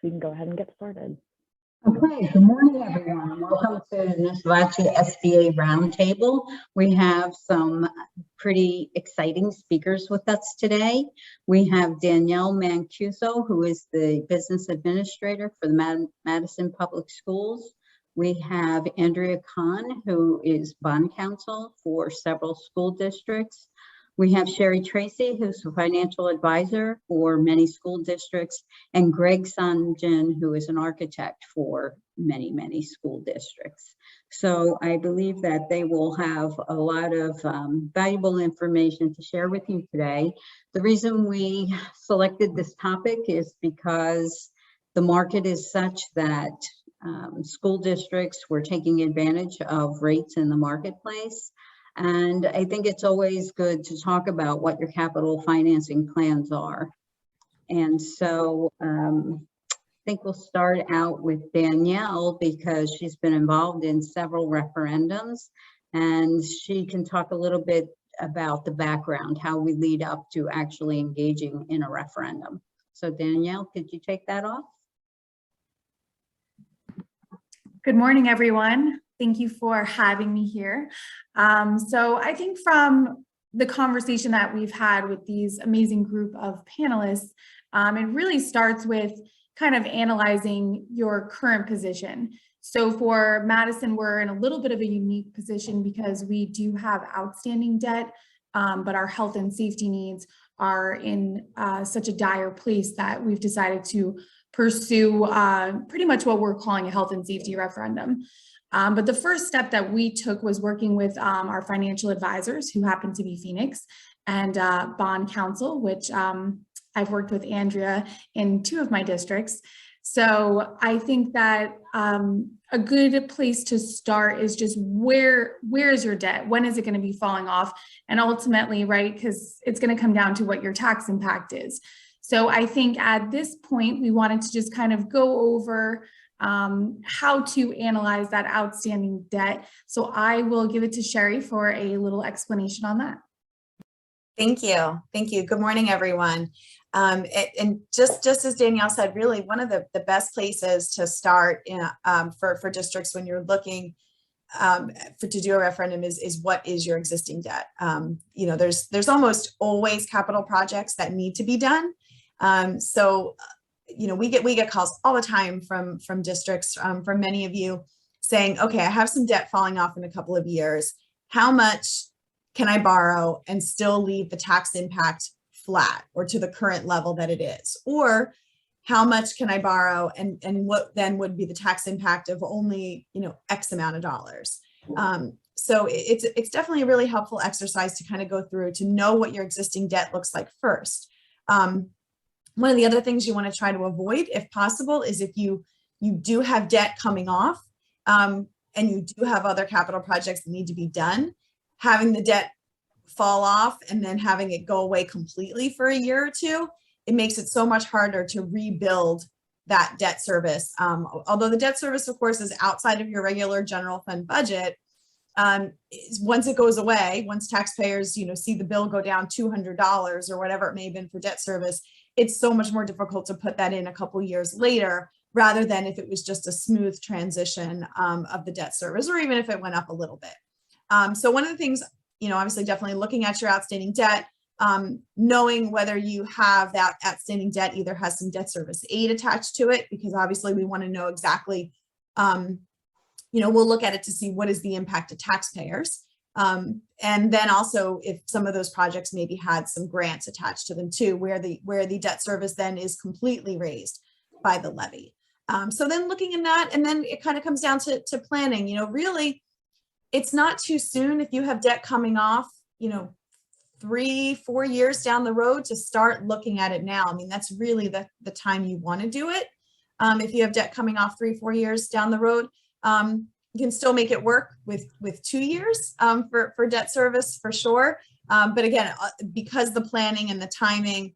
we can go ahead and get started. Okay, good morning, everyone. Welcome to Nisivoccia SBA Roundtable. We have some pretty exciting speakers with us today. We have Danielle Mancuso, who is the business administrator for the Madison Public Schools. We have Andrea Kahn, who is bond counsel for several school districts. We have Tracey, who's a financial advisor for many school districts, and Greg Somjen, who is an architect for many, many school districts. So I believe that they will have a lot of valuable information to share with you today. The reason we selected this topic is because the market is such that school districts were taking advantage of rates in the marketplace. And I think it's always good to talk about what your capital financing plans are. And so I think we'll start out with Danielle because she's been involved in several referendums and she can talk a little bit about the background, how we lead up to actually engaging in a referendum. So Danielle, could you take that off? Good morning, everyone. Thank you for having me here. So I think from the conversation that we've had with these amazing group of panelists, it really starts with kind of analyzing your current position. So for Madison, we're in a little bit of a unique position because we do have outstanding debt, but our health and safety needs are in such a dire place that we've decided to pursue pretty much what we're calling a health and safety referendum. But the first step that we took was working with our financial advisors, who happen to be Phoenix, and bond counsel, which I've worked with Andrea in 2 of my districts. So I think that a good place to start is just where is your debt? When is it going to be falling off? And ultimately, right, because it's going to come down to what your tax impact is. So I think at this point, we wanted to just kind of go over how to analyze that outstanding debt. So I will give it to Sherry for a little explanation on that. Thank you. Thank you. Good morning, everyone. And just as Danielle said, really one of the best places to start for districts when you're looking to do a referendum is what is your existing debt. You know, there's almost always capital projects that need to be done. You know, we get calls all the time from districts, from many of you saying, okay, I have some debt falling off in a couple of years. How much can I borrow and still leave the tax impact flat or to the current level that it is? Or how much can I borrow and what then would be the tax impact of only, you know, X amount of dollars? So it's definitely a really helpful exercise to kind of go through to know what your existing debt looks like first. One of the other things you want to try to avoid, if possible, is if you do have debt coming off and you do have other capital projects that need to be done, having the debt fall off and then having it go away completely for a year or two, it makes it so much harder to rebuild that debt service. Although the debt service, of course, is outside of your regular general fund budget, once it goes away, once taxpayers, you know, see the bill go down $200 or whatever it may have been for debt service, it's so much more difficult to put that in a couple years later, rather than if it was just a smooth transition of the debt service, or even if it went up a little bit. So one of the things, you know, obviously definitely looking at your outstanding debt, knowing whether you have that outstanding debt either has some debt service aid attached to it, because obviously we want to know exactly, you know, we'll look at it to see what is the impact to taxpayers. And then also if some of those projects maybe had some grants attached to them too, where the debt service then is completely raised by the levy. So then looking at that, and then it kind of comes down to planning, you know, really, it's not too soon if you have debt coming off, you know, 3-4 years down the road to start looking at it now. I mean, that's really the time you want to do it. If you have debt coming off 3-4 years down the road, you can still make it work with 2 years for debt service for sure. But again, because the planning and the timing,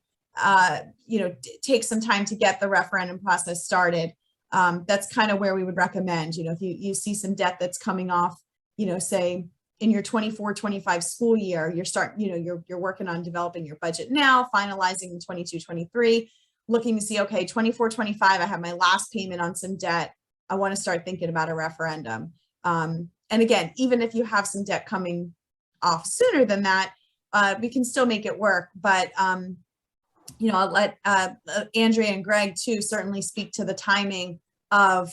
you know, takes some time to get the referendum process started. That's kind of where we would recommend, you know, if you see some debt that's coming off, you know, say in your 24-25 school year, you're working on developing your budget now, finalizing in 22-23. looking to see, okay, 24, 25, I have my last payment on some debt. I want to start thinking about a referendum. And again, even if you have some debt coming off sooner than that, we can still make it work. But, you know, I'll let Andrea and Greg too certainly speak to the timing of,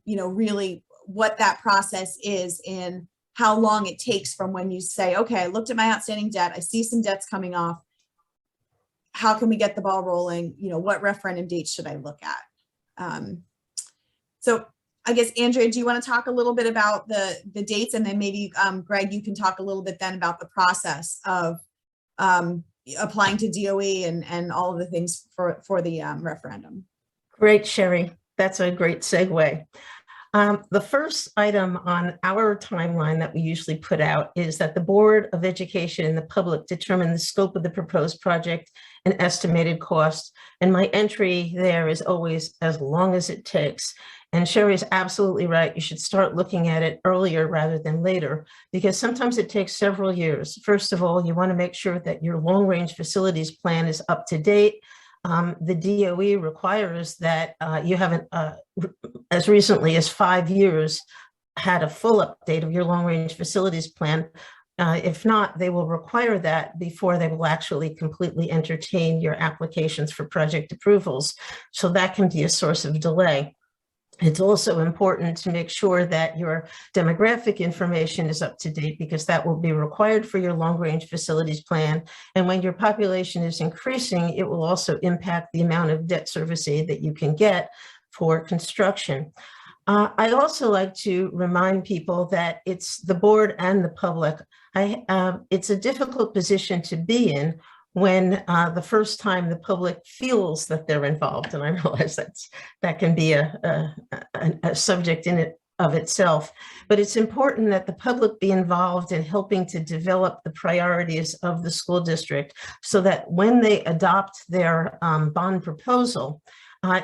you know, really what that process is in how long it takes from when you say, okay, I looked at my outstanding debt, I see some debts coming off. How can we get the ball rolling? You know, what referendum dates should I look at? So I guess, Andrea, do you want to talk a little bit about the dates, and then maybe Greg, you can talk a little bit then about the process of applying to DOE and all of the things for the referendum. Great, Sherry. That's a great segue. The first item on our timeline that we usually put out is that the Board of Education and the public determine the scope of the proposed project and estimated cost. And my entry there is always as long as it takes. And Sherry is absolutely right. You should start looking at it earlier rather than later, because sometimes it takes several years. First of all, you want to make sure that your long-range facilities plan is up to date. The DOE requires that you haven't, as recently as 5 years, had a full update of your long-range facilities plan. If not, they will require that before they will actually completely entertain your applications for project approvals. So that can be a source of delay. It's also important to make sure that your demographic information is up to date, because that will be required for your long-range facilities plan. And when your population is increasing, it will also impact the amount of debt service aid that you can get for construction. I also like to remind people that it's the board and the public. It's a difficult position to be in when the first time the public feels that they're involved. And I realize that can be a subject in it of itself, but it's important that the public be involved in helping to develop the priorities of the school district, so that when they adopt their bond proposal,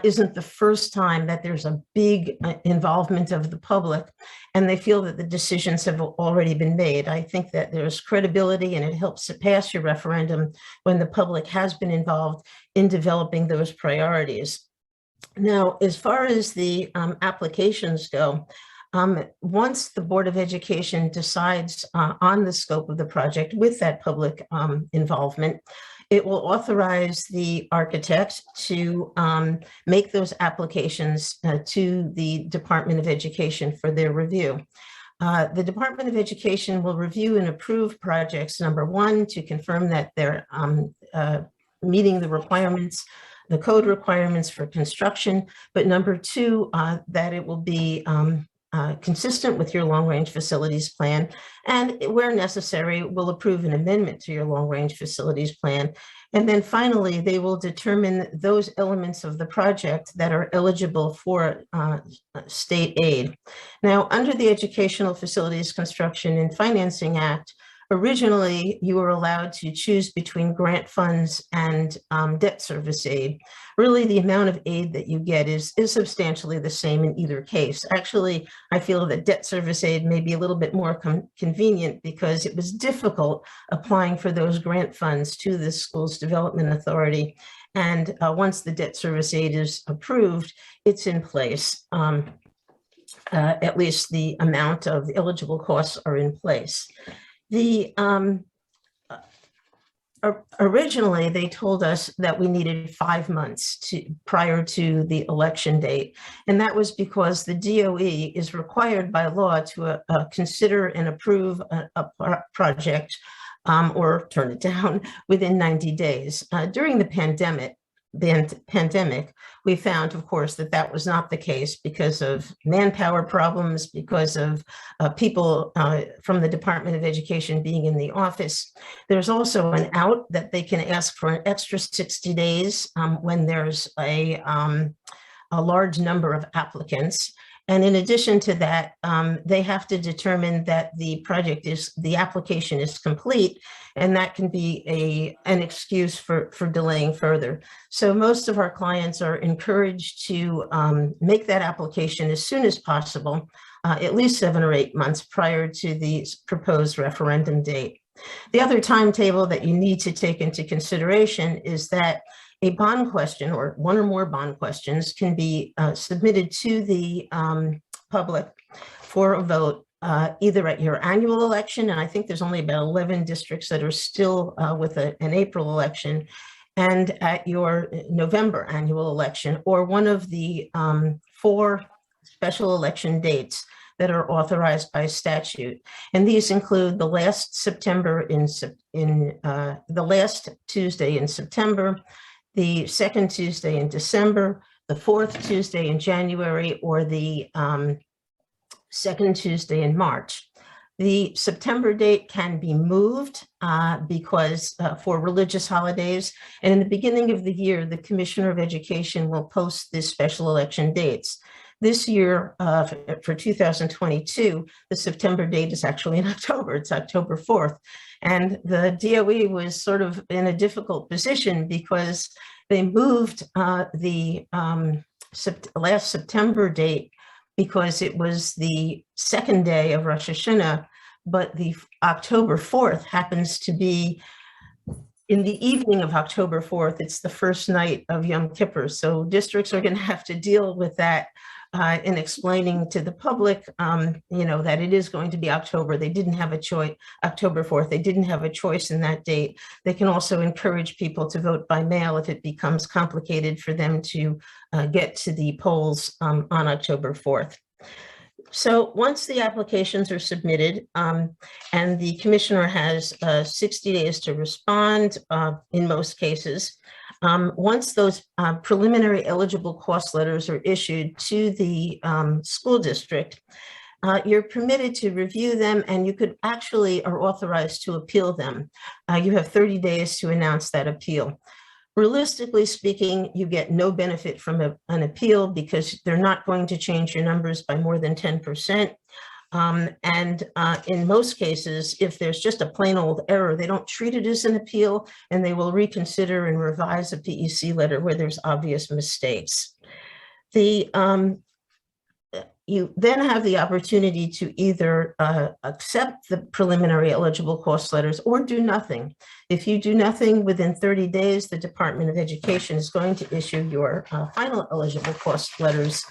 isn't the first time that there's a big involvement of the public and they feel that the decisions have already been made. I think that there's credibility, and it helps to pass your referendum when the public has been involved in developing those priorities. Now, as far as the applications go, once the Board of Education decides on the scope of the project with that public involvement, it will authorize the architect to make those applications to the Department of Education for their review. The Department of Education will review and approve projects, number one, to confirm that they're meeting the requirements, the code requirements for construction, but number two, that it will be consistent with your long-range facilities plan, and where necessary, will approve an amendment to your long-range facilities plan. And then finally, they will determine those elements of the project that are eligible for state aid. Now, under the Educational Facilities Construction and Financing Act, originally, you were allowed to choose between grant funds and debt service aid. Really, the amount of aid that you get is substantially the same in either case. Actually, I feel that debt service aid may be a little bit more convenient, because it was difficult applying for those grant funds to the school's development authority. And once the debt service aid is approved, it's in place. At least the amount of the eligible costs are in place. Originally, they told us that we needed 5 months prior to the election date. And that was because the DOE is required by law to consider and approve a project or turn it down within 90 days. During the pandemic, we found, of course, that that was not the case because of manpower problems, because of people from the Department of Education being in the office. There's also an out that they can ask for an extra 60 days when there's a large number of applicants. And in addition to that, they have to determine that the application is complete, and that can be an excuse for delaying further. So most of our clients are encouraged to make that application as soon as possible, at least 7 or 8 months prior to the proposed referendum date. The other timetable that you need to take into consideration is that A bond question or one or more bond questions can be submitted to the public for a vote either at your annual election, and I think there's only about 11 districts that are still with an April election, and at your November annual election, or one of the 4 special election dates that are authorized by statute. And these include the last the last Tuesday in September, the second Tuesday in December, the 4th Tuesday in January, or the second Tuesday in March. The September date can be moved because for religious holidays, and in the beginning of the year, the Commissioner of Education will post the special election dates. This year, for 2022, the September date is actually in October. It's October 4th. And the DOE was sort of in a difficult position because they moved the last September date because it was the second day of Rosh Hashanah, but the October 4th happens to be in the evening of October 4th. It's the first night of Yom Kippur. So districts are going to have to deal with that in explaining to the public, that it is going to be October. They didn't have a choice, October 4th. They didn't have a choice in that date. They can also encourage people to vote by mail if it becomes complicated for them to get to the polls on October 4th. So once the applications are submitted and the commissioner has 60 days to respond in most cases, once those preliminary eligible cost letters are issued to the school district, you're permitted to review them, and you could actually are authorized to appeal them. You have 30 days to announce that appeal. Realistically speaking, you get no benefit from an appeal because they're not going to change your numbers by more than 10%. In most cases, if there's just a plain old error, they don't treat it as an appeal, and they will reconsider and revise a PEC letter where there's obvious mistakes. You then have the opportunity to either accept the preliminary eligible cost letters or do nothing. If you do nothing within 30 days, the Department of Education is going to issue your final eligible cost letters.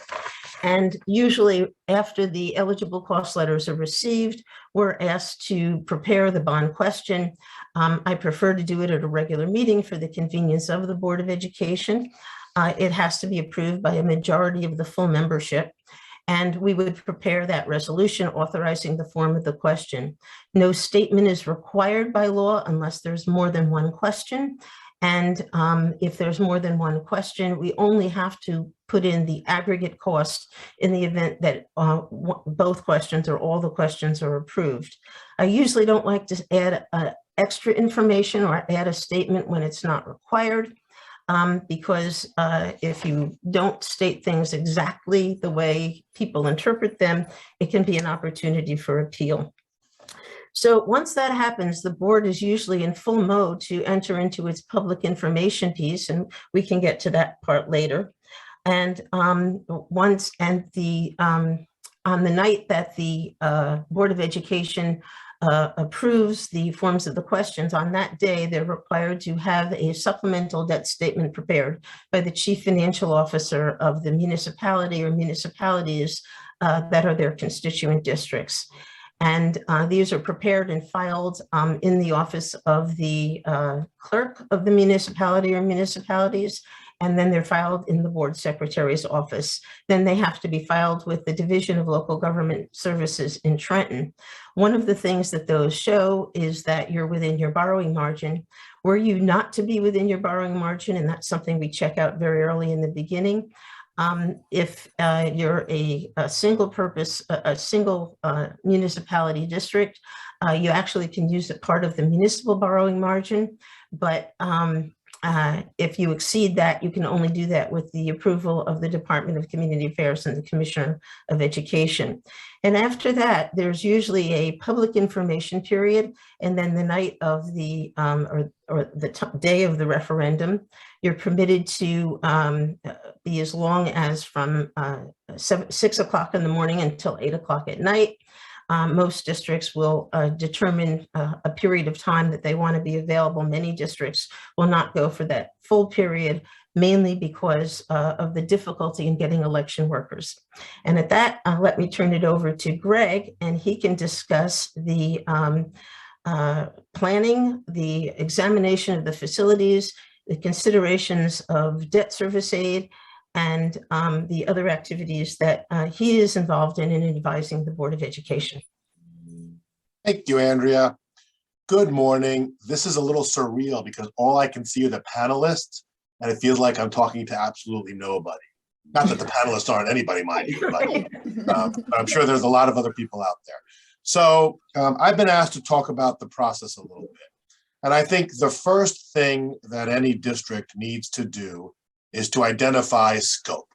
And usually after the eligible cost letters are received, we're asked to prepare the bond question. I prefer to do it at a regular meeting for the convenience of the Board of Education. It has to be approved by a majority of the full membership. And we would prepare that resolution authorizing the form of the question. No statement is required by law unless there's more than one question. And if there's more than one question, we only have to put in the aggregate cost in the event that both questions or all the questions are approved. I usually don't like to add extra information or add a statement when it's not required. Because if you don't state things exactly the way people interpret them, it can be an opportunity for appeal. So once that happens, the board is usually in full mode to enter into its public information piece, and we can get to that part later. And on the night that the Board of Education approves the forms of the questions, on that day, they're required to have a supplemental debt statement prepared by the chief financial officer of the municipality or municipalities that are their constituent districts. And these are prepared and filed in the office of the clerk of the municipality or municipalities, and then they're filed in the board secretary's office. Then they have to be filed with the Division of Local Government Services in Trenton. One of the things that those show is that you're within your borrowing margin. Were you not to be within your borrowing margin, and that's something we check out very early in the beginning. If you're a single purpose, a single municipality district, you actually can use a part of the municipal borrowing margin, but if you exceed that, you can only do that with the approval of the Department of Community Affairs and the Commissioner of Education. And after that, there's usually a public information period, and then the night of the day of the referendum, you're permitted to be as long as from 6 o'clock in the morning until 8 o'clock at night. Most districts will determine a period of time that they want to be available. Many districts will not go for that full period, mainly because of the difficulty in getting election workers. And at that, let me turn it over to Greg, and he can discuss the planning, the examination of the facilities, the considerations of debt service aid, and the other activities that he is involved in advising the Board of Education. Thank you, Andrea. Good morning. This is a little surreal because all I can see are the panelists, and it feels like I'm talking to absolutely nobody. Not that the panelists aren't anybody, mind you, but I'm sure there's a lot of other people out there. So I've been asked to talk about the process a little bit. And I think the first thing that any district needs to do is to identify scope.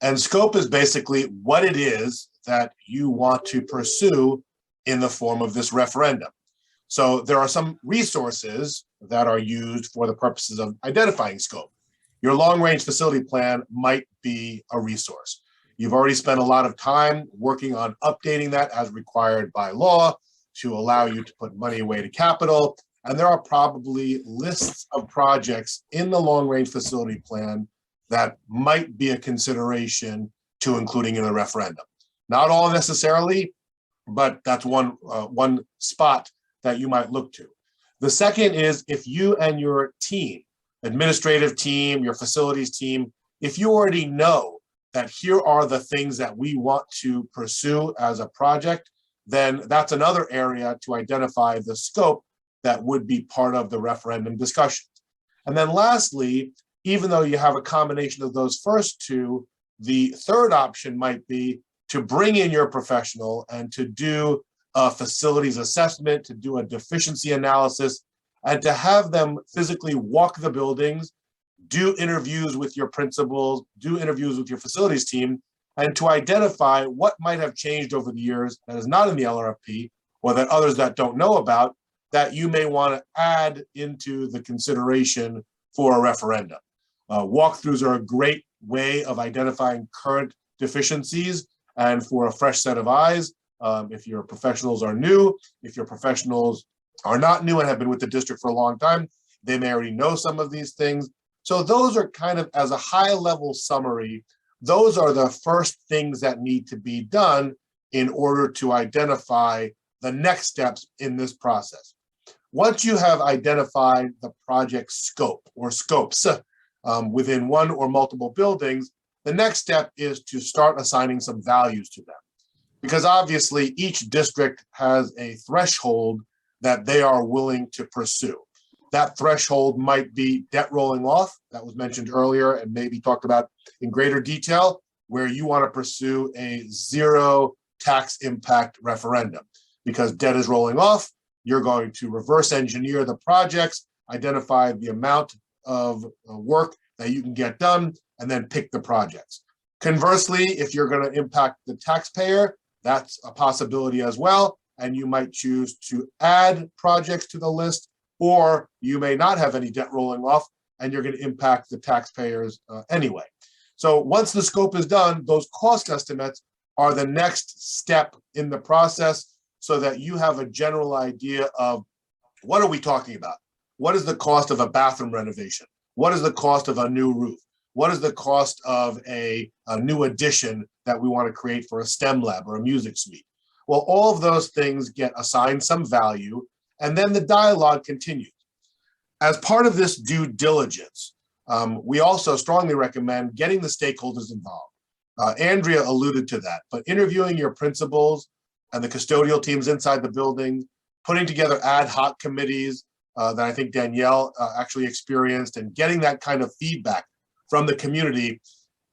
And scope is basically what it is that you want to pursue in the form of this referendum. So there are some resources that are used for the purposes of identifying scope. Your long-range facility plan might be a resource. You've already spent a lot of time working on updating that as required by law to allow you to put money away to capital. And there are probably lists of projects in the long-range facility plan that might be a consideration to including in a referendum. Not all necessarily, but that's one spot that you might look to. The second is if you and your team, administrative team, your facilities team, if you already know that here are the things that we want to pursue as a project, then that's another area to identify the scope that would be part of the referendum discussion. And then lastly, even though you have a combination of those first two, the third option might be to bring in your professional and to do a facilities assessment, to do a deficiency analysis, and to have them physically walk the buildings, do interviews with your principals, do interviews with your facilities team, and to identify what might have changed over the years that is not in the LRFP, or that others that don't know about, that you may want to add into the consideration for a referendum. Walkthroughs are a great way of identifying current deficiencies and for a fresh set of eyes. If your professionals are new, if your professionals are not new and have been with the district for a long time, they may already know some of these things. So those are kind of, as a high level summary, those are the first things that need to be done in order to identify the next steps in this process. Once you have identified the project scope or scopes within one or multiple buildings, the next step is to start assigning some values to them. Because obviously each district has a threshold that they are willing to pursue. That threshold might be debt rolling off, that was mentioned earlier and maybe talked about in greater detail, where you want to pursue a zero tax impact referendum. Because debt is rolling off, you're going to reverse engineer the projects, identify the amount of work that you can get done, and then pick the projects. Conversely, if you're going to impact the taxpayer, that's a possibility as well, and you might choose to add projects to the list, or you may not have any debt rolling off, and you're going to impact the taxpayers anyway. So once the scope is done, those cost estimates are the next step in the process so that you have a general idea of what are we talking about? What is the cost of a bathroom renovation? What is the cost of a new roof? What is the cost of a new addition that we want to create for a STEM lab or a music suite? Well, all of those things get assigned some value, and then the dialogue continues. As part of this due diligence, we also strongly recommend getting the stakeholders involved. Andrea alluded to that, but interviewing your principals and the custodial teams inside the building, putting together ad hoc committees that I think Danielle actually experienced, and getting that kind of feedback from the community.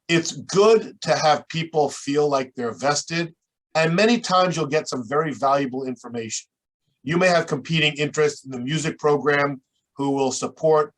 It's good to have people feel like they're vested, and many times you'll get some very valuable information. You may have competing interests in the music program who will support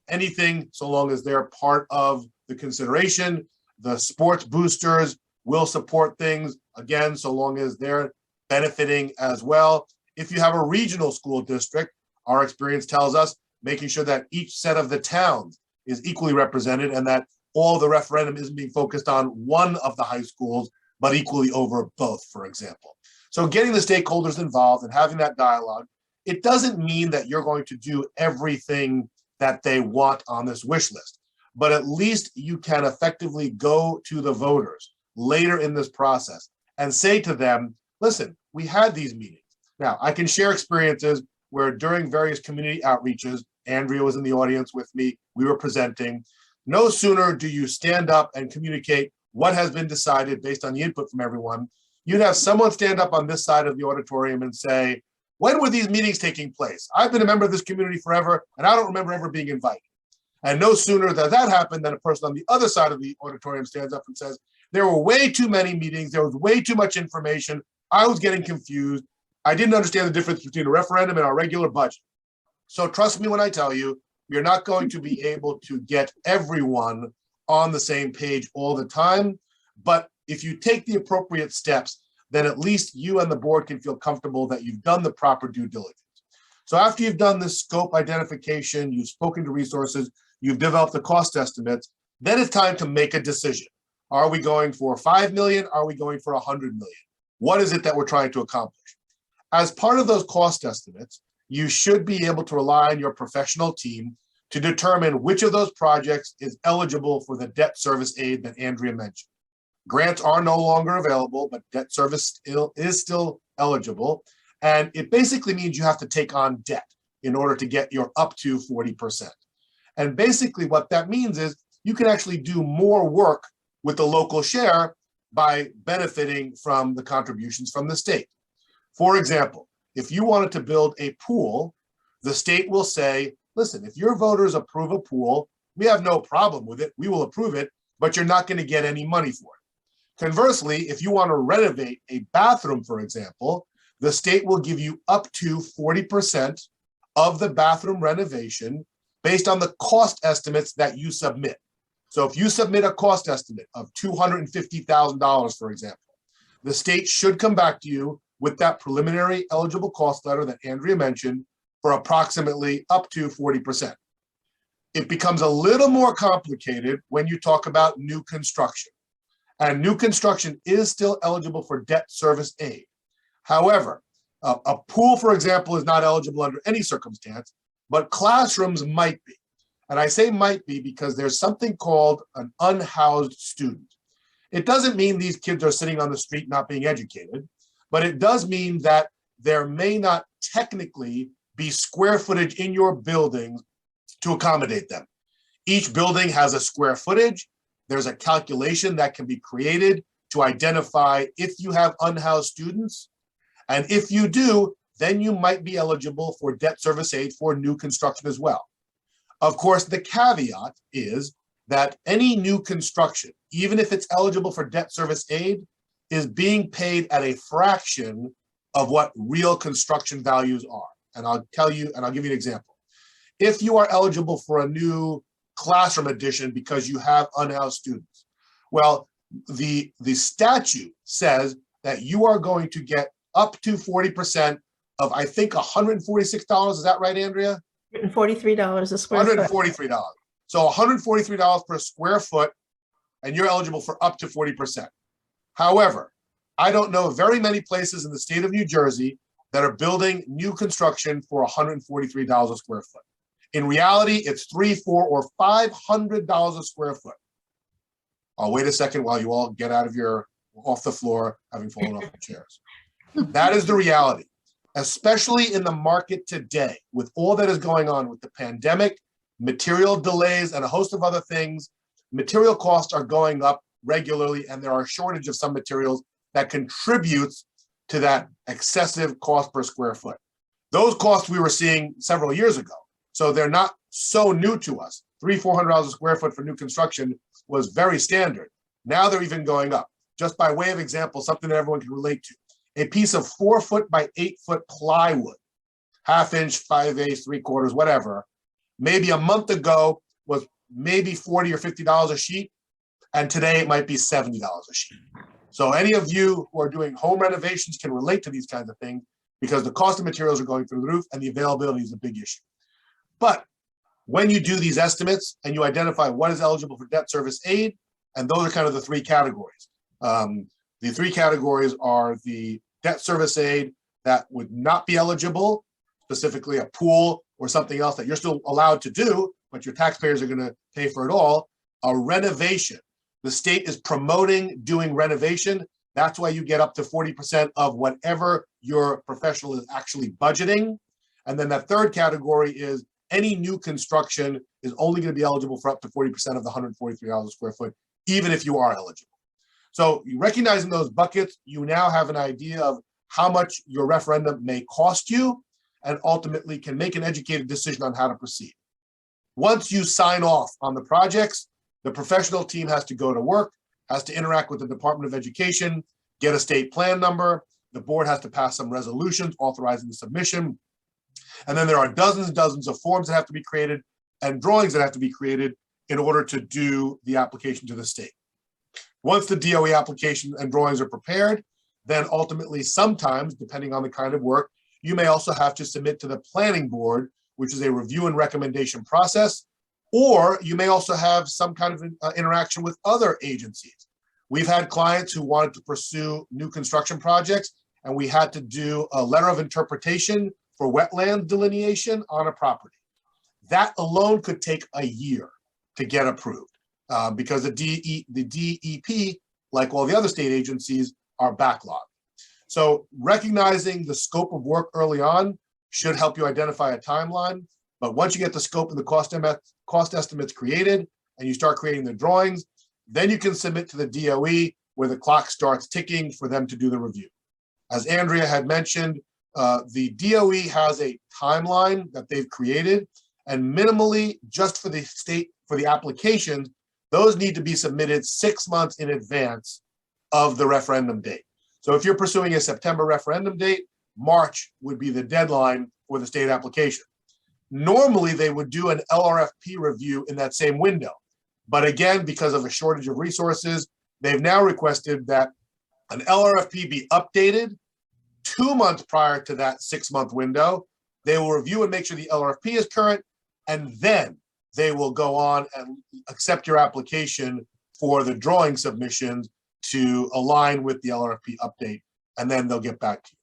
anything so long as they're part of the consideration. The sports boosters will support things, again, so long as they're benefiting as well. If you have a regional school district, our experience tells us making sure that each set of the towns is equally represented and that all the referendum isn't being focused on one of the high schools, but equally over both, for example. So getting the stakeholders involved and having that dialogue, it doesn't mean that you're going to do everything that they want on this wish list, but at least you can effectively go to the voters later in this process and say to them, listen, we had these meetings. Now, I can share experiences where during various community outreaches, Andrea was in the audience with me, we were presenting. No sooner do you stand up and communicate what has been decided based on the input from everyone, you'd have someone stand up on this side of the auditorium and say, when were these meetings taking place? I've been a member of this community forever, and I don't remember ever being invited. And no sooner does that happen than a person on the other side of the auditorium stands up and says, there were way too many meetings, there was way too much information, I was getting confused, I didn't understand the difference between a referendum and our regular budget. So trust me when I tell you, you're not going to be able to get everyone on the same page all the time, but if you take the appropriate steps, then at least you and the board can feel comfortable that you've done the proper due diligence. So after you've done this scope identification, you've spoken to resources, you've developed the cost estimates, then it's time to make a decision. Are we going for 5 million? Are we going for 100 million? What is it that we're trying to accomplish? As part of those cost estimates, you should be able to rely on your professional team to determine which of those projects is eligible for the debt service aid that Andrea mentioned. Grants are no longer available, but debt service is still eligible. And it basically means you have to take on debt in order to get your up to 40%. And basically what that means is you can actually do more work with the local share by benefiting from the contributions from the state. For example, if you wanted to build a pool, the state will say, listen, if your voters approve a pool, we have no problem with it, we will approve it, but you're not going to get any money for it. Conversely, if you want to renovate a bathroom, for example, the state will give you up to 40% of the bathroom renovation based on the cost estimates that you submit. So if you submit a cost estimate of $250,000, for example, the state should come back to you with that preliminary eligible cost letter that Andrea mentioned for approximately up to 40%. It becomes a little more complicated when you talk about new construction. And new construction is still eligible for debt service aid. However, a pool, for example, is not eligible under any circumstance, but classrooms might be. And I say might be because there's something called an unhoused student. It doesn't mean these kids are sitting on the street not being educated, but it does mean that there may not technically be square footage in your buildings to accommodate them. Each building has a square footage. There's a calculation that can be created to identify if you have unhoused students. And if you do, then you might be eligible for debt service aid for new construction as well. Of course, the caveat is that any new construction, even if it's eligible for debt service aid, is being paid at a fraction of what real construction values are. And I'll tell you, and I'll give you an example. If you are eligible for a new classroom addition because you have unhoused students, well, the statute says that you are going to get up to 40% of, I think, $146. Is that right, Andrea? $143 a square foot. $143. So $143 per square foot, and you're eligible for up to 40%. However, I don't know very many places in the state of New Jersey that are building new construction for $143 a square foot. In reality, it's $300, $400, or $500 a square foot. I'll wait a second while you all get off the floor, having fallen off the chairs. That is the reality, especially in the market today, with all that is going on with the pandemic, material delays, and a host of other things. Material costs are going up regularly, and there are a shortage of some materials that contributes to that excessive cost per square foot. Those costs we were seeing several years ago, so they're not so new to us. $300, $400 a square foot for new construction was very standard. Now they're even going up. Just by way of example, something that everyone can relate to. A piece of 4 foot by 8 foot plywood, 1/2 inch, 5/8, 3/4, whatever, maybe a month ago was maybe $40 or $50 a sheet, and today it might be $70 a sheet. So any of you who are doing home renovations can relate to these kinds of things because the cost of materials are going through the roof and the availability is a big issue. But when you do these estimates and you identify what is eligible for debt service aid, and those are kind of the 3 categories. The 3 categories are the debt service aid that would not be eligible, specifically a pool or something else that you're still allowed to do, but your taxpayers are going to pay for it all. A renovation. The state is promoting doing renovation. That's why you get up to 40% of whatever your professional is actually budgeting. And then that third category is any new construction is only going to be eligible for up to 40% of the $143 a square foot, even if you are eligible. So recognizing those buckets, you now have an idea of how much your referendum may cost you and ultimately can make an educated decision on how to proceed. Once you sign off on the projects, the professional team has to go to work, has to interact with the Department of Education, get a state plan number. The board has to pass some resolutions authorizing the submission. And then there are dozens and dozens of forms that have to be created and drawings that have to be created in order to do the application to the state. Once the DOE application and drawings are prepared, then ultimately sometimes, depending on the kind of work, you may also have to submit to the planning board, which is a review and recommendation process, or you may also have some kind of interaction with other agencies. We've had clients who wanted to pursue new construction projects, and we had to do a letter of interpretation for wetland delineation on a property. That alone could take a year to get approved because the DEP, like all the other state agencies, are backlogged. So recognizing the scope of work early on should help you identify a timeline. But once you get the scope and the cost estimates created and you start creating the drawings, then you can submit to the DOE where the clock starts ticking for them to do the review. As Andrea had mentioned, the DOE has a timeline that they've created, and minimally just for the state, for the applications, those need to be submitted 6 months in advance of the referendum date. So if you're pursuing a September referendum date, March would be the deadline for the state application. Normally, they would do an LRFP review in that same window. But again, because of a shortage of resources, they've now requested that an LRFP be updated 2 months prior to that 6 month window. They will review and make sure the LRFP is current, and then they will go on and accept your application for the drawing submissions to align with the LRFP update, and then they'll get back to you.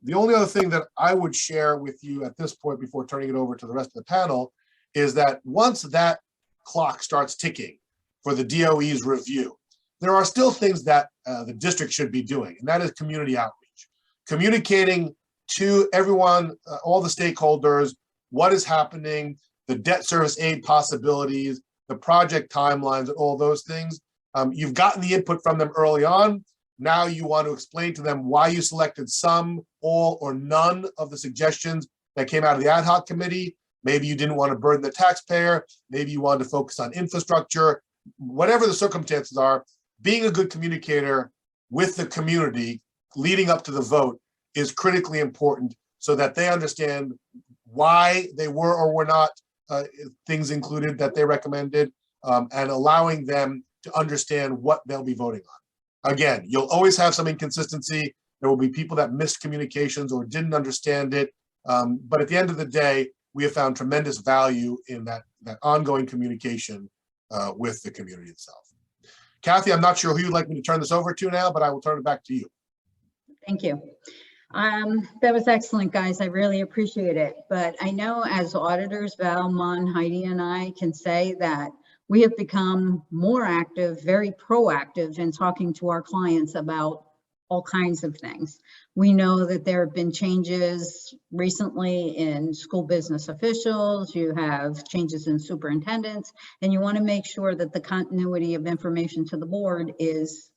The only other thing that I would share with you at this point before turning it over to the rest of the panel is that once that clock starts ticking for the DOE's review, there are still things that the district should be doing, and that is community outreach. Communicating to everyone, all the stakeholders, what is happening, the debt service aid possibilities, the project timelines, and all those things. You've gotten the input from them early on. Now you want to explain to them why you selected some, all, or none of the suggestions that came out of the ad hoc committee. Maybe you didn't want to burden the taxpayer. Maybe you wanted to focus on infrastructure. Whatever the circumstances are, being a good communicator with the community leading up to the vote is critically important so that they understand why they were or were not things included that they recommended, and allowing them to understand what they'll be voting on. Again, you'll always have some inconsistency. There will be people that missed communications or didn't understand it. But at the end of the day, we have found tremendous value in that ongoing communication with the community itself. Kathi, I'm not sure who you'd like me to turn this over to now, but I will turn it back to you. Thank you. That was excellent, guys. I really appreciate it. But I know as auditors, Val, Mon, Heidi, and I can say that we have become more active, very proactive in talking to our clients about all kinds of things. We know that there have been changes recently in school business officials, you have changes in superintendents, and you want to make sure that the continuity of information to the board is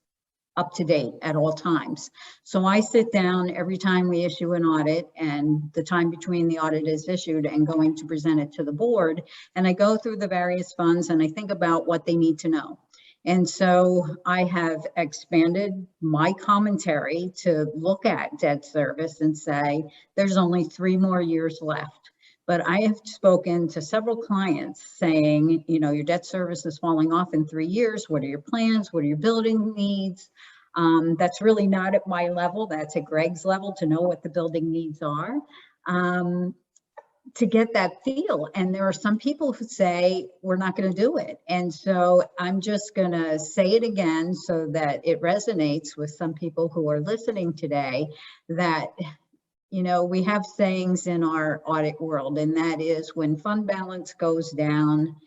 up to date at all times. So I sit down every time we issue an audit and the time between the audit is issued and going to present it to the board, and I go through the various funds and I think about what they need to know. And so I have expanded my commentary to look at debt service and say, there's only 3 more years left. But I have spoken to several clients saying, you know, your debt service is falling off in 3 years. What are your plans? What are your building needs? That's really not at my level. That's at Greg's level to know what the building needs are. to get that feel. And there are some people who say, we're not going to do it. And so I'm just going to say it again so that it resonates with some people who are listening today, that, you know, we have sayings in our audit world, and that is when fund balance goes down,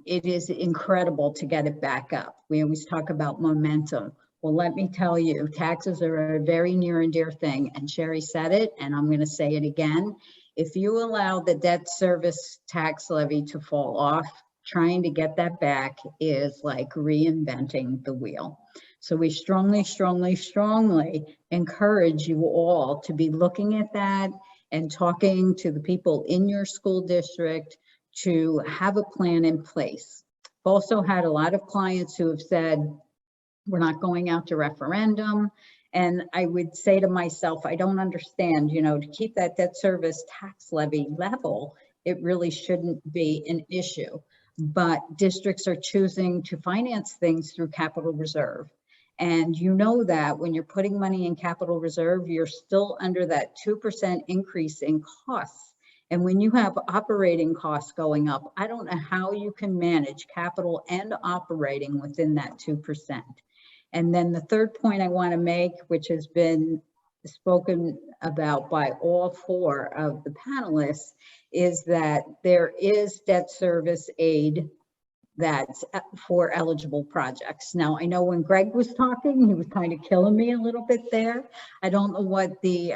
it is incredible to get it back up. We always talk about momentum. Well, let me tell you, taxes are a very near and dear thing. And Sherry said it, and I'm going to say it again. If you allow the debt service tax levy to fall off, trying to get that back is like reinventing the wheel. So we strongly, strongly, strongly encourage you all to be looking at that and talking to the people in your school district to have a plan in place. I've also had a lot of clients who have said, we're not going out to referendum. And I would say to myself, I don't understand, you know, to keep that debt service tax levy level, it really shouldn't be an issue. But districts are choosing to finance things through capital reserve. And you know that when you're putting money in capital reserve, you're still under that 2% increase in costs. And when you have operating costs going up, I don't know how you can manage capital and operating within that 2%. And then the third point I want to make, which has been spoken about by all four of the panelists, is that there is debt service aid that's for eligible projects. Now, I know when Greg was talking, he was kind of killing me a little bit there. I don't know what the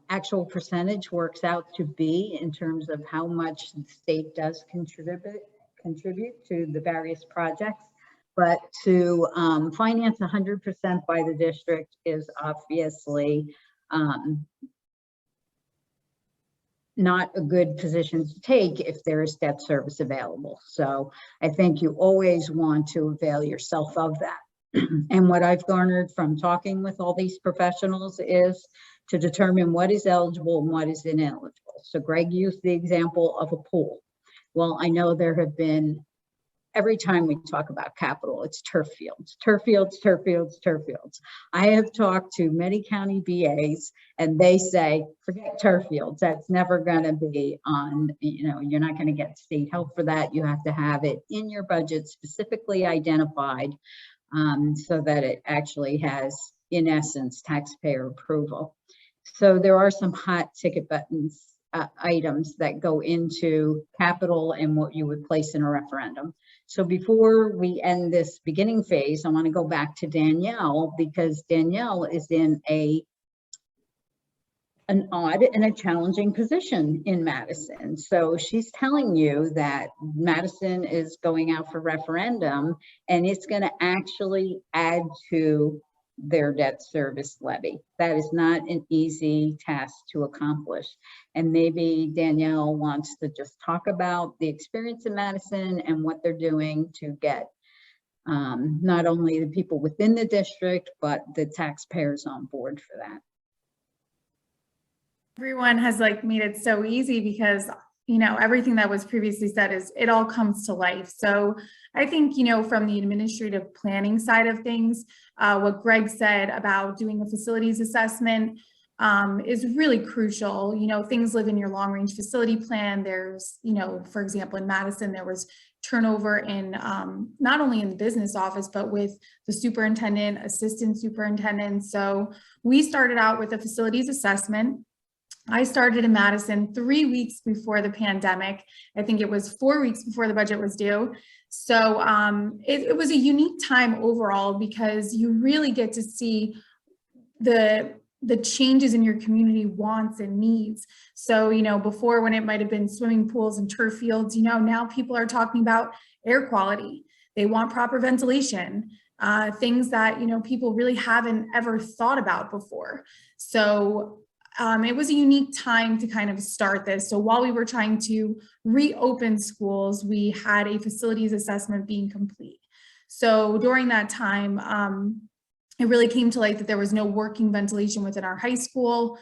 actual percentage works out to be in terms of how much the state does contribute to the various projects. But to finance 100% by the district is obviously not a good position to take if there is debt service available. So I think you always want to avail yourself of that. And what I've garnered from talking with all these professionals is to determine what is eligible and what is ineligible. So Greg used the example of a pool. Well, I know there have been, every time we talk about capital, it's turf fields, turf fields, turf fields, turf fields. I have talked to many county BAs and they say, forget turf fields. That's never going to be on, you know, you're not going to get state help for that. You have to have it in your budget specifically identified so that it actually has, in essence, taxpayer approval. So there are some hot ticket buttons items that go into capital and what you would place in a referendum. So before we end this beginning phase, I want to go back to Danielle, because Danielle is in an odd and a challenging position in Madison. So she's telling you that Madison is going out for referendum and it's going to actually add to their debt service levy. That is not an easy task to accomplish. And maybe Danielle wants to just talk about the experience in Madison and what they're doing to get not only the people within the district, but the taxpayers on board for that. Everyone has like made it so easy because, you know, everything that was previously said is, it all comes to life. So I think, you know, from the administrative planning side of things, what Greg said about doing a facilities assessment is really crucial. You know, things live in your long range facility plan. There's, you know, for example, in Madison, there was turnover in not only in the business office, but with the superintendent, assistant superintendent. So we started out with a facilities assessment. I started in Madison 3 weeks before the pandemic. I think it was 4 weeks before the budget was due. So it was a unique time overall because you really get to see the changes in your community wants and needs. So, you know, before when it might have been swimming pools and turf fields, you know, now people are talking about air quality. They want proper ventilation, things that, you know, people really haven't ever thought about before. So it was a unique time to kind of start this. So while we were trying to reopen schools, we had a facilities assessment being complete. So during that time, it really came to light that there was no working ventilation within our high school,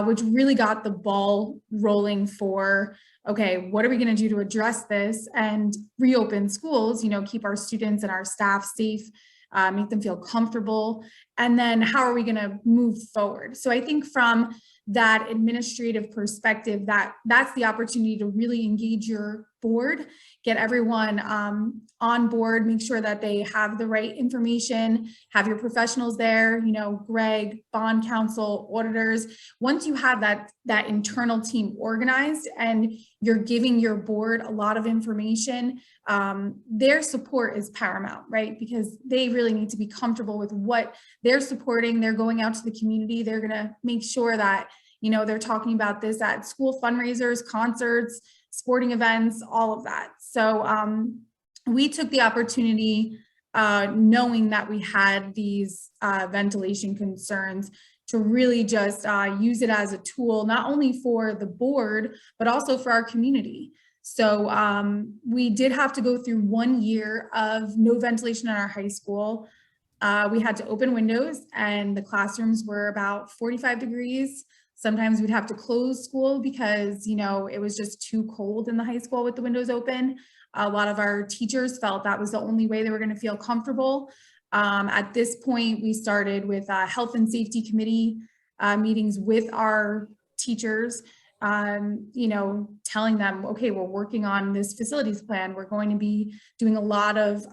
which really got the ball rolling for, okay, what are we going to do to address this and reopen schools, you know, keep our students and our staff safe make them feel comfortable, and then how are we going to move forward? So I think from that administrative perspective, that's the opportunity to really engage your board, get everyone on board, make sure that they have the right information, have your professionals there, you know, Greg, bond counsel, auditors. Once you have that internal team organized and you're giving your board a lot of information, their support is paramount, right? Because they really need to be comfortable with what they're supporting. They're going out to the community. They're going to make sure that, you know, they're talking about this at school fundraisers, concerts, sporting events, all of that. So we took the opportunity, knowing that we had these ventilation concerns, to really just use it as a tool, not only for the board, but also for our community. So we did have to go through 1 year of no ventilation in our high school. We had to open windows and the classrooms were about 45 degrees. Sometimes we'd have to close school because, you know, it was just too cold in the high school with the windows open. A lot of our teachers felt that was the only way they were going to feel comfortable. At this point, we started with health and safety committee meetings with our teachers, you know, telling them, okay, we're working on this facilities plan. We're going to be doing a lot of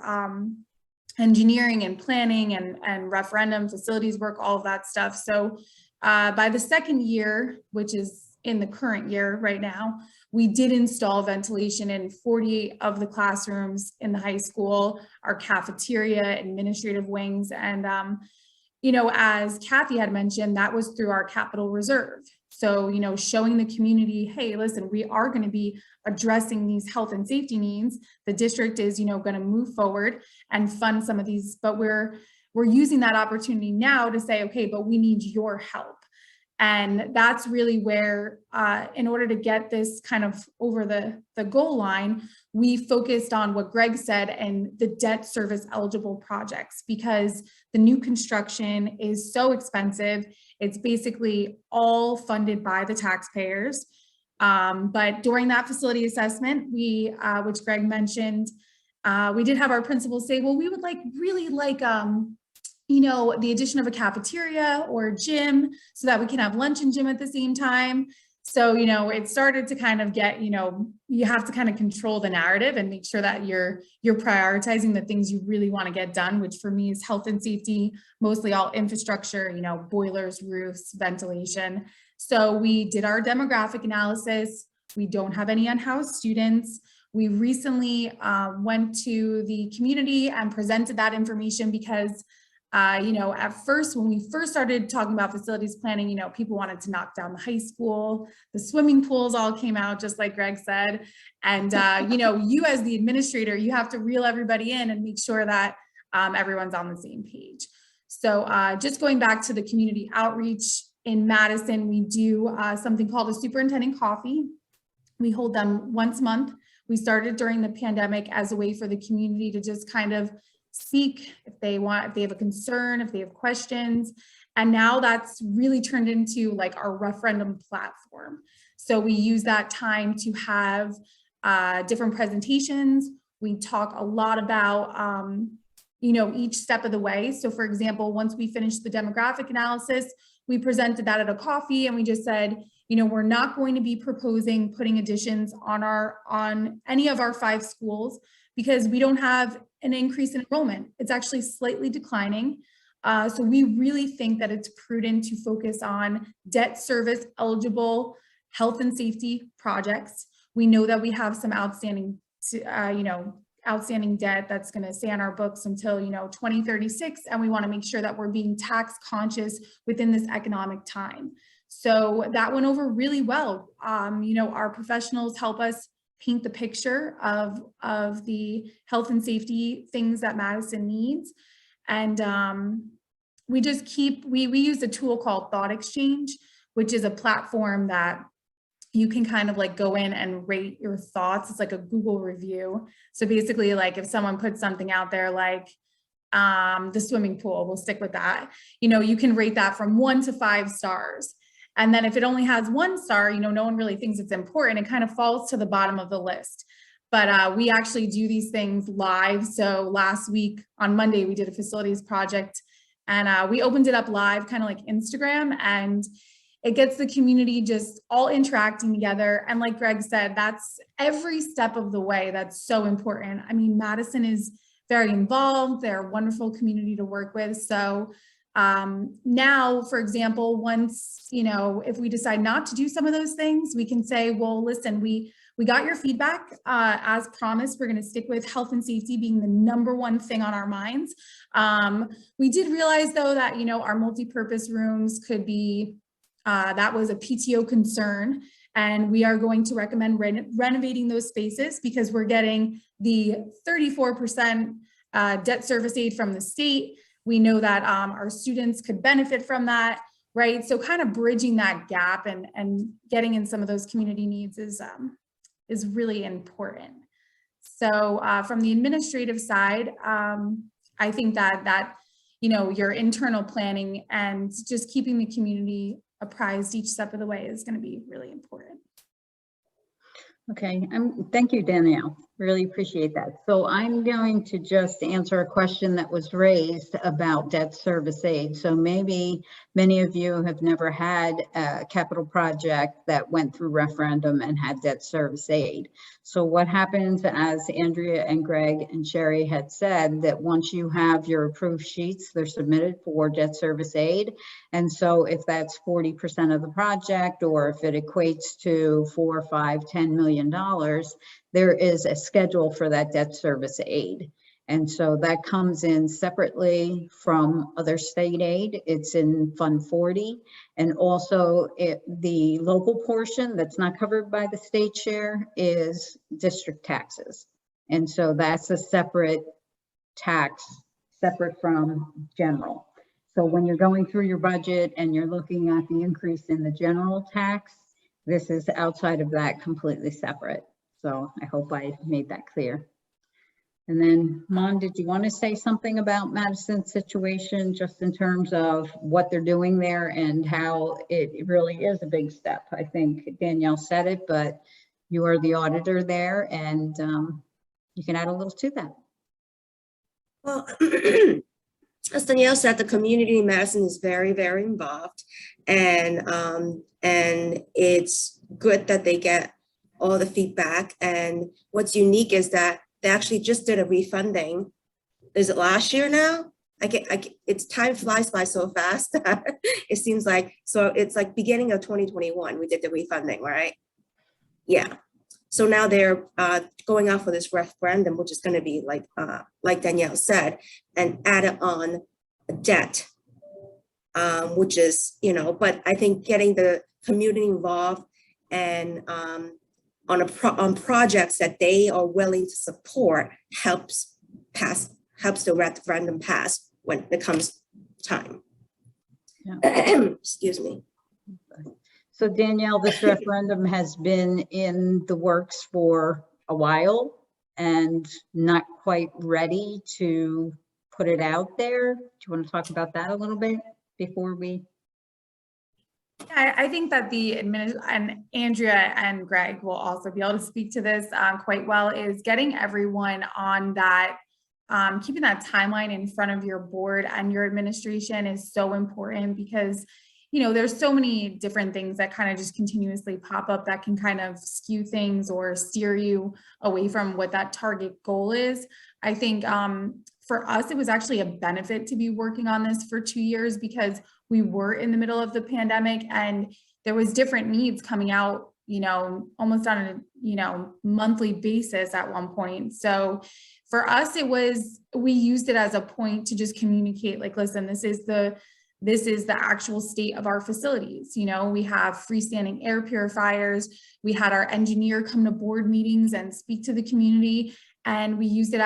engineering and planning and referendum facilities work, all of that stuff. So by the second year, which is in the current year right now, we did install ventilation in 48 of the classrooms in the high school, our cafeteria, administrative wings. And, you know, as Kathi had mentioned, that was through our capital reserve. So, you know, showing the community, hey, listen, we are going to be addressing these health and safety needs. The district is, you know, going to move forward and fund some of these, but we're using that opportunity now to say, okay, but we need your help. And that's really where, in order to get this kind of over the goal line, we focused on what Greg said and the debt service eligible projects, because the new construction is so expensive. It's basically all funded by the taxpayers. But during that facility assessment, we, which Greg mentioned, we did have our principals say, well, we would really like, you know, the addition of a cafeteria or a gym so that we can have lunch and gym at the same time. So, you know, it started to kind of get, you know, you have to kind of control the narrative and make sure that you're prioritizing the things you really want to get done, which for me is health and safety, mostly all infrastructure, you know, boilers, roofs, ventilation. So we did our demographic analysis. We don't have any unhoused students. We recently went to the community and presented that information because you know, at first, when we first started talking about facilities planning, you know, people wanted to knock down the high school, the swimming pools all came out, just like Greg said. And, you know, you as the administrator, you have to reel everybody in and make sure that everyone's on the same page. So just going back to the community outreach in Madison, we do something called a superintendent coffee. We hold them once a month. We started during the pandemic as a way for the community to just kind of speak if they have a concern, if they have questions. And now that's really turned into like our referendum platform. So we use that time to have different presentations. We talk a lot about, you know, each step of the way. So for example, once we finished the demographic analysis, we presented that at a coffee and we just said, you know, we're not going to be proposing putting additions on any of our 5 schools because we don't have an increase in enrollment. It's actually slightly declining. So we really think that it's prudent to focus on debt service eligible health and safety projects. We know that we have some outstanding, you know, outstanding debt that's going to stay on our books until, you know, 2036. And we want to make sure that we're being tax conscious within this economic time. So that went over really well. You know, our professionals help us paint the picture of the health and safety things that Madison needs. And we just we use a tool called Thought Exchange, which is a platform that you can kind of like go in and rate your thoughts. It's like a Google review. So basically, like if someone puts something out there like the swimming pool, we'll stick with that. You know, you can rate that from 1 to 5 stars. And then if it only has 1 star, you know, no one really thinks it's important. It kind of falls to the bottom of the list. but we actually do these things live. So last week on Monday, we did a facilities project, and we opened it up live, kind of like Instagram, and it gets the community just all interacting together. And like Greg said, that's every step of the way. That's so important. I mean, Madison is very involved. They're a wonderful community to work with. So now, for example, once, you know, if we decide not to do some of those things, we can say, well, listen, we got your feedback. As promised, we're going to stick with health and safety being the #1 thing on our minds. We did realize, though, that, you know, our multi-purpose rooms could be, that was a PTO concern, and we are going to recommend renovating those spaces because we're getting the 34% debt service aid from the state. We know that our students could benefit from that, right? So kind of bridging that gap and getting in some of those community needs is really important. So from the administrative side, I think that you know, your internal planning and just keeping the community apprised each step of the way is going to be really important. Okay, thank you, Danielle. Really appreciate that. So I'm going to just answer a question that was raised about debt service aid. So maybe many of you have never had a capital project that went through referendum and had debt service aid. So what happens, as Andrea and Greg and Sherry had said, that once you have your approved sheets, they're submitted for debt service aid. And so if that's 40% of the project, or if it equates to $4, $5, $10 million, there is a schedule for that debt service aid. And so that comes in separately from other state aid. It's in Fund 40. And also the local portion that's not covered by the state share is district taxes. And so that's a separate tax, separate from general. So when you're going through your budget and you're looking at the increase in the general tax, this is outside of that, completely separate. So I hope I made that clear. And then, Mon, did you want to say something about Madison's situation, just in terms of what they're doing there and how it really is a big step? I think Danielle said it, but you are the auditor there, and you can add a little to that. Well, as Danielle said, the community in Madison is very, very involved, and it's good that they get all the feedback. And what's unique is that they actually just did a refunding. Is it last year now? It's time flies by so fast that it seems like, so it's like beginning of 2021, we did the refunding, right? Yeah. So now they're going off for this referendum, which is going to be like Danielle said, and add on debt, which is, you know, but I think getting the community involved and on projects that they are willing to support helps the referendum pass when it comes time. Yeah. Excuse me. So Danielle, this referendum has been in the works for a while and not quite ready to put it out there. Do you want to talk about that a little bit before we? I think that and Andrea and Greg will also be able to speak to this quite well, is getting everyone on that, keeping that timeline in front of your board and your administration is so important, because, you know, there's so many different things that kind of just continuously pop up that can kind of skew things or steer you away from what that target goal is. I think for us, it was actually a benefit to be working on this for 2 years, because we were in the middle of the pandemic and there was different needs coming out, you know, almost on a, you know, monthly basis at one point. So for us, we used it as a point to just communicate, like, listen, this is the actual state of our facilities. You know, we have freestanding air purifiers. We had our engineer come to board meetings and speak to the community, and we used it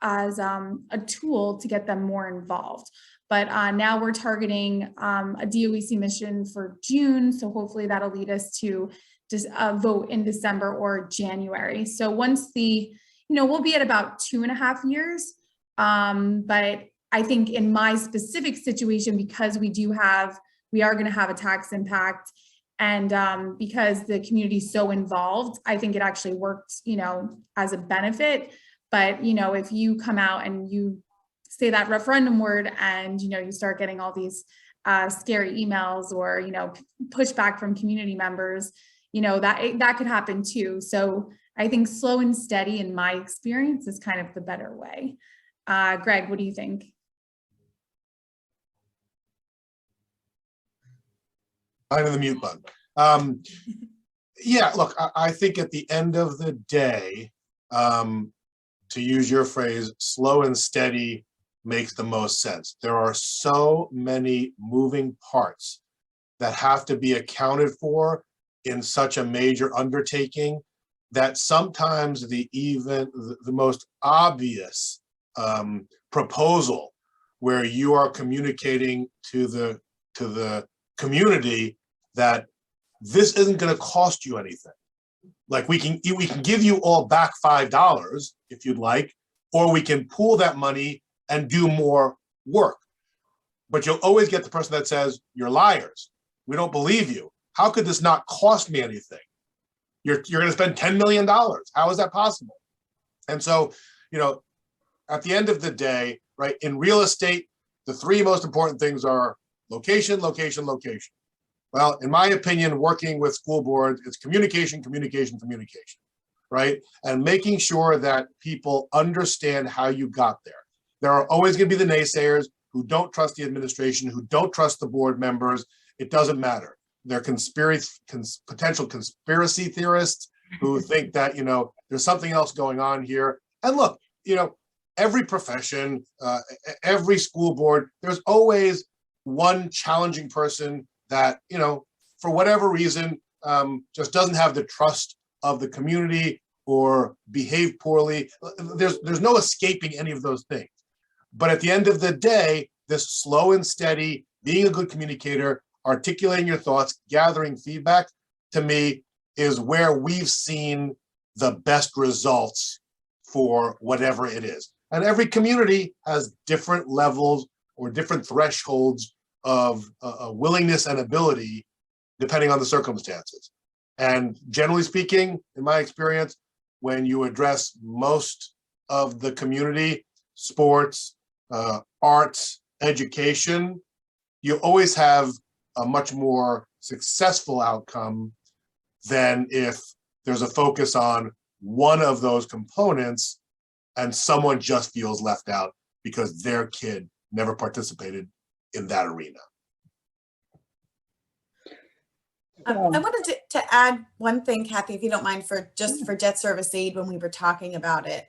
as a tool to get them more involved. But now we're targeting a DOEC mission for June. So hopefully that'll lead us to just vote in December or January. So once we'll be at about 2.5 years. But I think in my specific situation, because we are going to have a tax impact, And because the community's so involved, I think it actually worked, as a benefit. But, if you come out and you say that referendum word and, you start getting all these scary emails or, pushback from community members, that could happen too. So I think slow and steady, in my experience, is kind of the better way. Greg, what do you think? I'm in the mute button. Yeah, look, I think at the end of the day, to use your phrase, slow and steady makes the most sense. There are so many moving parts that have to be accounted for in such a major undertaking that sometimes the most obvious proposal where you are communicating to the community that this isn't going to cost you anything. Like we can give you all back $5 if you'd like, or we can pool that money and do more work. But you'll always get the person that says, you're liars. We don't believe you. How could this not cost me anything? You're going to spend $10 million. How is that possible? And so, at the end of the day, right, in real estate, the three most important things are location, location, location. Well, in my opinion, working with school boards, it's communication, communication, communication, right? And making sure that people understand how you got there. There are always going to be the naysayers who don't trust the administration, who don't trust the board members. It doesn't matter. They're potential conspiracy theorists who think that, there's something else going on here. And look, every profession, every school board, there's always one challenging person that, for whatever reason, just doesn't have the trust of the community or behave poorly. There's no escaping any of those things. But at the end of the day, this slow and steady, being a good communicator, articulating your thoughts, gathering feedback, to me, is where we've seen the best results for whatever it is. And every community has different levels or different thresholds of willingness and ability, depending on the circumstances. And generally speaking, in my experience, when you address most of the community, sports, arts, education, you always have a much more successful outcome than if there's a focus on one of those components and someone just feels left out because their kid never participated in that arena. I wanted to add one thing, Kathi, if you don't mind, for debt service aid when we were talking about it,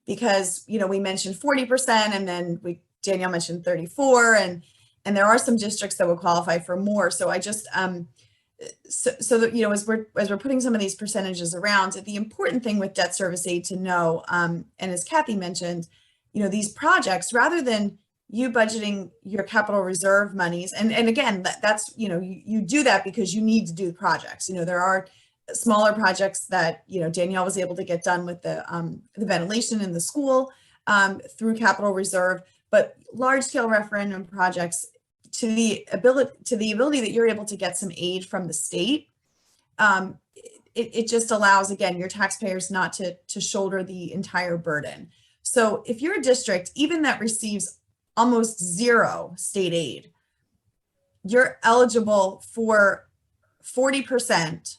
because we mentioned 40%, and then Danielle mentioned 34%, and there are some districts that would qualify for more. So I just so that as we're putting some of these percentages around, the important thing with debt service aid to know, and as Kathi mentioned, these projects, rather than you budgeting your capital reserve monies, and again, that's, you do that because you need to do the projects. There are smaller projects that, Danielle was able to get done with the ventilation in the school through capital reserve, but large scale referendum projects, to the ability that you're able to get some aid from the state, it just allows, again, your taxpayers not to shoulder the entire burden. So if you're a district, even that receives almost zero state aid, you're eligible for 40%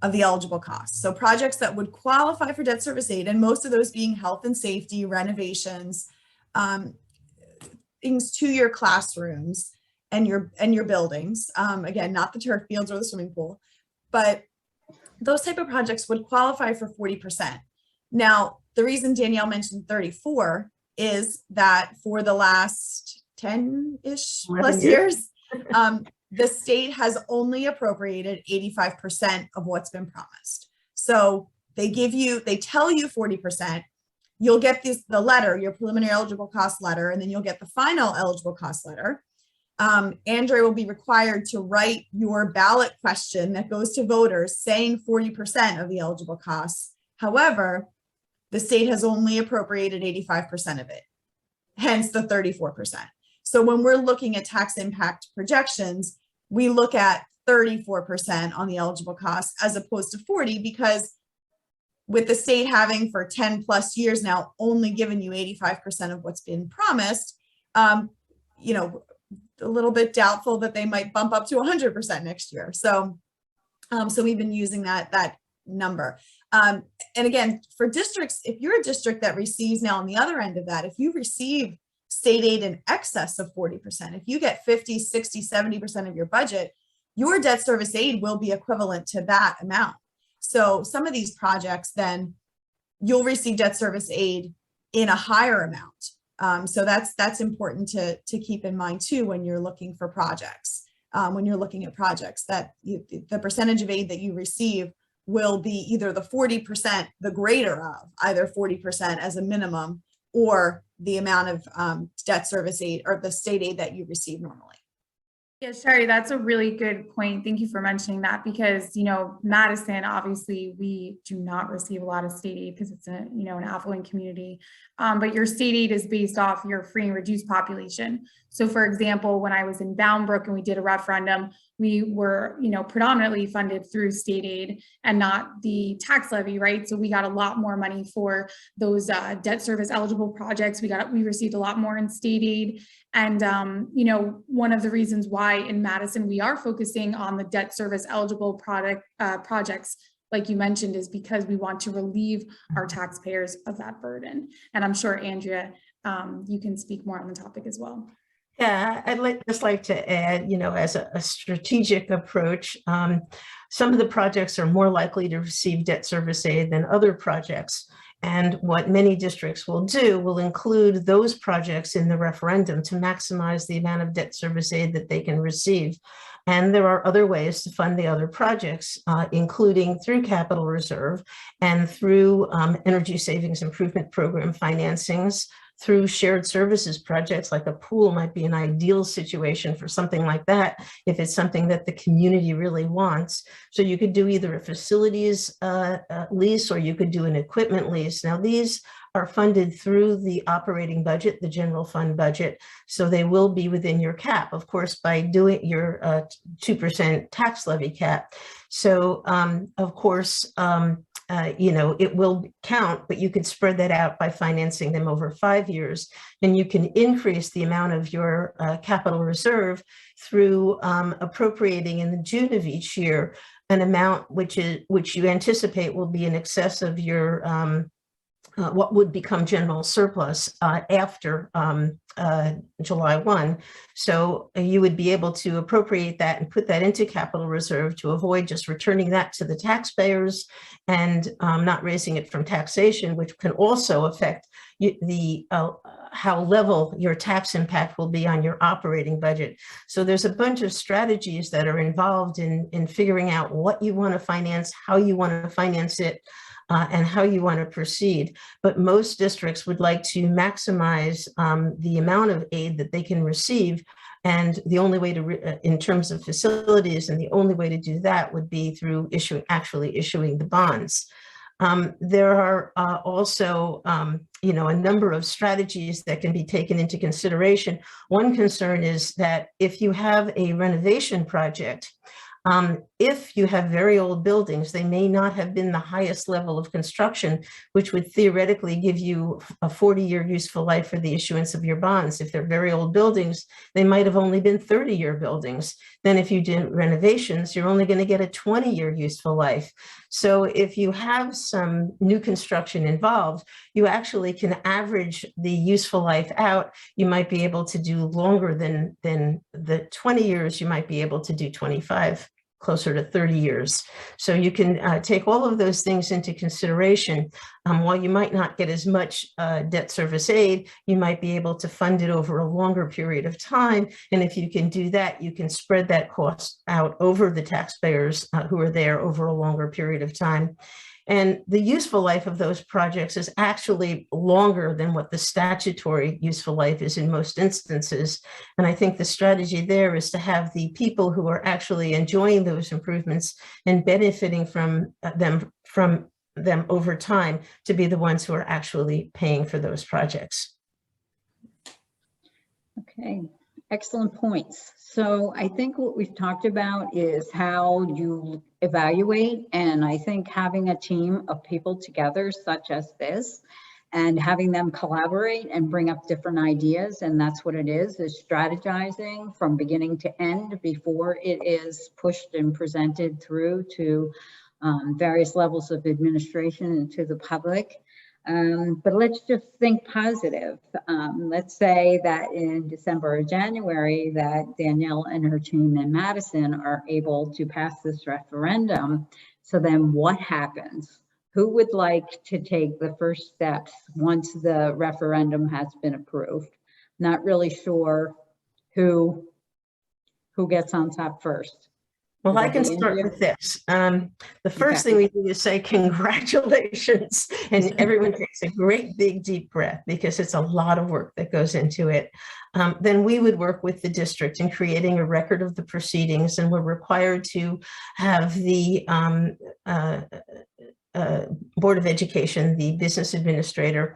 of the eligible costs. So projects that would qualify for debt service aid, and most of those being health and safety, renovations, things to your classrooms and your buildings. Again, not the turf fields or the swimming pool, but those type of projects would qualify for 40%. Now, the reason Danielle mentioned 34 is that for the last 10-ish plus years, the state has only appropriated 85% of what's been promised. So they tell you 40%, you'll get the letter, your preliminary eligible cost letter, and then you'll get the final eligible cost letter. Andrea will be required to write your ballot question that goes to voters saying 40% of the eligible costs. However, the state has only appropriated 85% of it, hence the 34%. So when we're looking at tax impact projections, we look at 34% on the eligible costs as opposed to 40, because with the state having for 10 plus years now only given you 85% of what's been promised, you know, a little bit doubtful that they might bump up to 100% next year. So, so we've been using that number. And again, for districts, if you're a district that receives now on the other end of that, if you receive state aid in excess of 40%, if you get 50, 60, 70% of your budget, your debt service aid will be equivalent to that amount. So some of these projects, then you'll receive debt service aid in a higher amount. So that's important to keep in mind too when you're looking for projects. When you're looking at projects, that the percentage of aid that you receive will be either the 40%, the greater of, either 40% as a minimum, or the amount of debt service aid or the state aid that you receive normally. Yeah, Sherry, that's a really good point. Thank you for mentioning that, because, you know, Madison, obviously we do not receive a lot of state aid because it's an affluent community, but your state aid is based off your free and reduced population. So for example, when I was in Boundbrook and we did a referendum, we were, predominantly funded through state aid and not the tax levy, right? So we got a lot more money for those debt service eligible projects. We received a lot more in state aid. And, one of the reasons why in Madison we are focusing on the debt service eligible projects, like you mentioned, is because we want to relieve our taxpayers of that burden. And I'm sure, Andrea, you can speak more on the topic as well. Yeah, I'd just like to add, as a strategic approach, some of the projects are more likely to receive debt service aid than other projects. And what many districts will do will include those projects in the referendum to maximize the amount of debt service aid that they can receive. And there are other ways to fund the other projects, including through capital reserve and through energy savings improvement program financings, through shared services projects. Like a pool might be an ideal situation for something like that if it's something that the community really wants. So you could do either a facilities lease or you could do an equipment lease. Now these are funded through the operating budget, the general fund budget, so they will be within your cap, of course, by doing your 2% tax levy cap. So of course, it will count, but you could spread that out by financing them over 5 years. And you can increase the amount of your capital reserve through appropriating in the June of each year an amount which you anticipate will be in excess of your what would become general surplus after July 1. So you would be able to appropriate that and put that into capital reserve to avoid just returning that to the taxpayers and not raising it from taxation, which can also affect the how level your tax impact will be on your operating budget. So there's a bunch of strategies that are involved in figuring out what you want to finance, how you want to finance it, and how you want to proceed. But most districts would like to maximize the amount of aid that they can receive. And the only way to, in terms of facilities, and the only way to do that would be through actually issuing the bonds. There are also, a number of strategies that can be taken into consideration. One concern is that if you have a renovation project, if you have very old buildings, they may not have been the highest level of construction, which would theoretically give you a 40-year useful life for the issuance of your bonds. If they're very old buildings, they might have only been 30-year buildings. Then if you do renovations, you're only going to get a 20-year useful life. So if you have some new construction involved, you actually can average the useful life out. You might be able to do longer than the 20 years. You might be able to do 25. Closer to 30 years. So you can take all of those things into consideration. While you might not get as much debt service aid, you might be able to fund it over a longer period of time. And if you can do that, you can spread that cost out over the taxpayers who are there over a longer period of time. And the useful life of those projects is actually longer than what the statutory useful life is in most instances. And I think the strategy there is to have the people who are actually enjoying those improvements and benefiting from them over time to be the ones who are actually paying for those projects. Okay. Excellent points. So I think what we've talked about is how you evaluate, and I think having a team of people together such as this and having them collaborate and bring up different ideas, and that's what it is strategizing from beginning to end before it is pushed and presented through to various levels of administration and to the public. But let's just think positive. Let's say that in December or January that Danielle and her team in Madison are able to pass this referendum. So then what happens? Who would like to take the first steps once the referendum has been approved? Not really sure who gets on top first. Well, I can start with this. The first thing we do is say congratulations, and everyone takes a great big deep breath because it's a lot of work that goes into it. Then we would work with the district in creating a record of the proceedings, and we're required to have the Board of Education, the business administrator,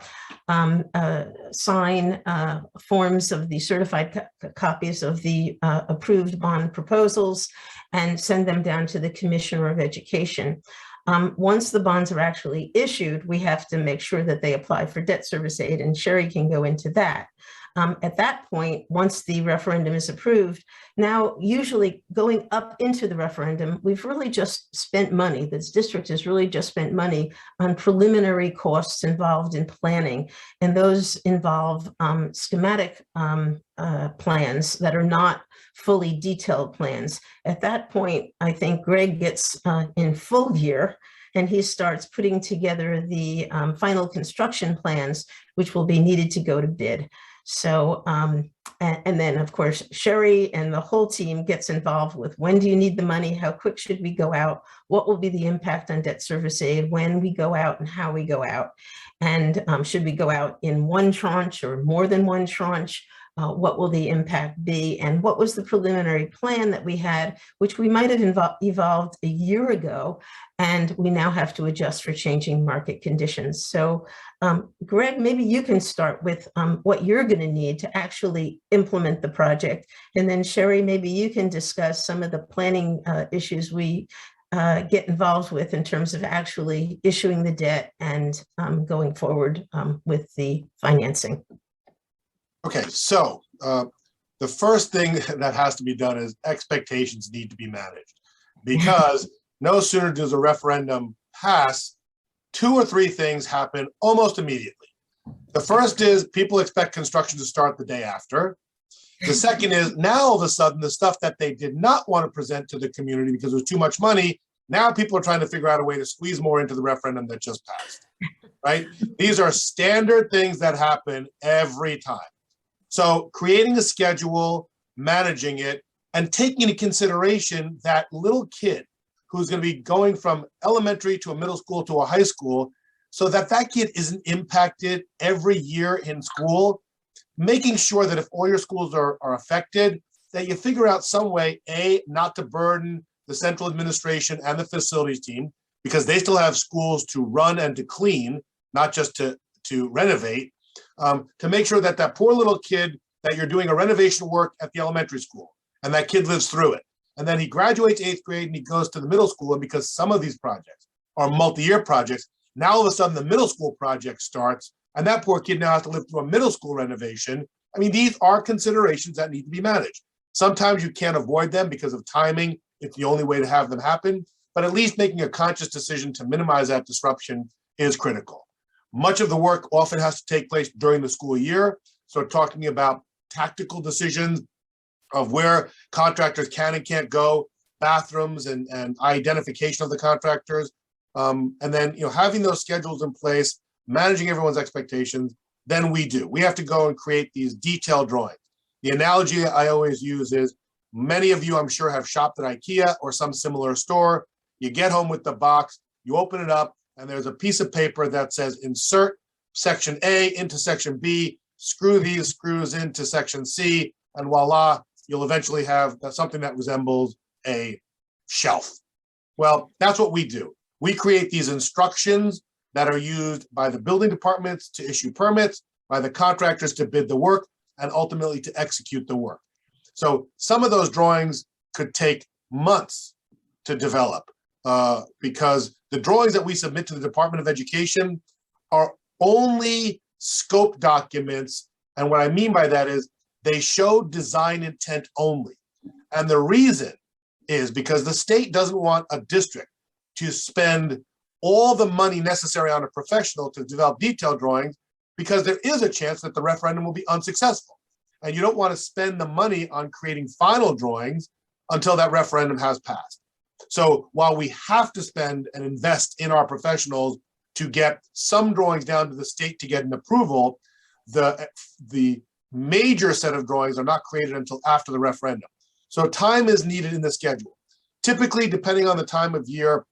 sign forms of the certified copies of the approved bond proposals and send them down to the Commissioner of Education. Once the bonds are actually issued, we have to make sure that they apply for debt service aid, and Sherry can go into that. At that point, once the referendum is approved, now usually going up into the referendum, we've really just spent money. This district has really just spent money on preliminary costs involved in planning, and those involve schematic plans that are not fully detailed plans. At that point, I think Greg gets in full gear, and he starts putting together the final construction plans, which will be needed to go to bid. So, and then of course, Sherry and the whole team gets involved with when do you need the money? How quick should we go out? What will be the impact on debt service aid when we go out and how we go out? And should we go out in one tranche or more than one tranche? What will the impact be? And what was the preliminary plan that we had, which we might have evolved a year ago, and we now have to adjust for changing market conditions. So Greg, maybe you can start with what you're going to need to actually implement the project. And then Sherry, maybe you can discuss some of the planning issues we get involved with in terms of actually issuing the debt and going forward with the financing. Okay, so the first thing that has to be done is expectations need to be managed, because no sooner does a referendum pass, 2 or 3 things happen almost immediately. The first is people expect construction to start the day after. The second is now all of a sudden the stuff that they did not want to present to the community because it was too much money, now people are trying to figure out a way to squeeze more into the referendum that just passed, right? These are standard things that happen every time. So creating a schedule, managing it, and taking into consideration that little kid who's going to be going from elementary to a middle school to a high school, so that that kid isn't impacted every year in school, making sure that if all your schools are affected, that you figure out some way, A, not to burden the central administration and the facilities team, because they still have schools to run and to clean, not just to renovate, to make sure that that poor little kid, that you're doing a renovation work at the elementary school, and that kid lives through it. And then he graduates 8th grade and he goes to the middle school, and because some of these projects are multi-year projects, now all of a sudden the middle school project starts, and that poor kid now has to live through a middle school renovation. I mean, these are considerations that need to be managed. Sometimes you can't avoid them because of timing. It's the only way to have them happen, but at least making a conscious decision to minimize that disruption is critical. Much of the work often has to take place during the school year. So talking about tactical decisions of where contractors can and can't go, bathrooms and identification of the contractors. And then, having those schedules in place, managing everyone's expectations, then we have to go and create these detailed drawings. The analogy I always use is, many of you I'm sure have shopped at IKEA or some similar store. You get home with the box, you open it up, and there's a piece of paper that says insert section A into section B, screw these screws into section C, and voila, you'll eventually have something that resembles a shelf. Well, that's what we do. We create these instructions that are used by the building departments to issue permits, by the contractors to bid the work, and ultimately to execute the work. So some of those drawings could take months to develop because the drawings that we submit to the Department of Education are only scope documents. And what I mean by that is they show design intent only. And the reason is because the state doesn't want a district to spend all the money necessary on a professional to develop detailed drawings, because there is a chance that the referendum will be unsuccessful. And you don't want to spend the money on creating final drawings until that referendum has passed. So while we have to spend and invest in our professionals to get some drawings down to the state to get an approval, the major set of drawings are not created until after the referendum. So time is needed in the schedule. Typically, depending on the time of year,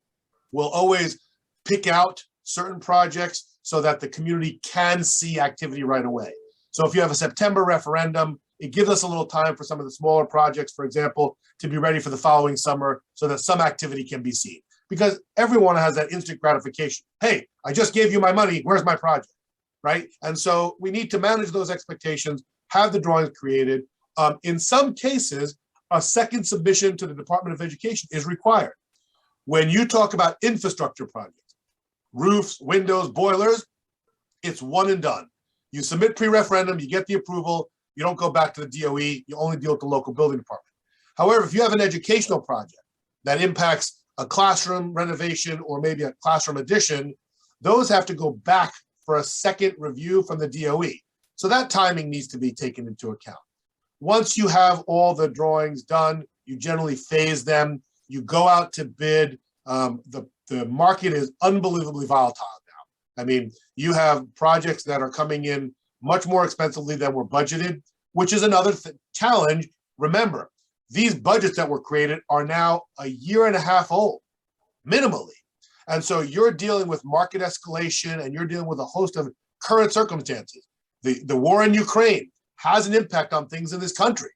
we'll always pick out certain projects so that the community can see activity right away. So if you have a September referendum, it gives us a little time for some of the smaller projects, for example, to be ready for the following summer so that some activity can be seen. Because everyone has that instant gratification. Hey, I just gave you my money, where's my project, right? And so we need to manage those expectations, have the drawings created. In some cases, a second submission to the Department of Education is required. When you talk about infrastructure projects, roofs, windows, boilers, it's one and done. You submit pre-referendum, you get the approval, you don't go back to the DOE, you only deal with the local building department. However, if you have an educational project that impacts a classroom renovation or maybe a classroom addition, those have to go back for a second review from the DOE. So that timing needs to be taken into account. Once you have all the drawings done, you generally phase them, you go out to bid. The market is unbelievably volatile now. I mean, you have projects that are coming in much more expensively than were budgeted, which is another challenge. Remember, these budgets that were created are now a year and a half old, minimally. And so you're dealing with market escalation and you're dealing with a host of current circumstances. The war in Ukraine has an impact on things in this country.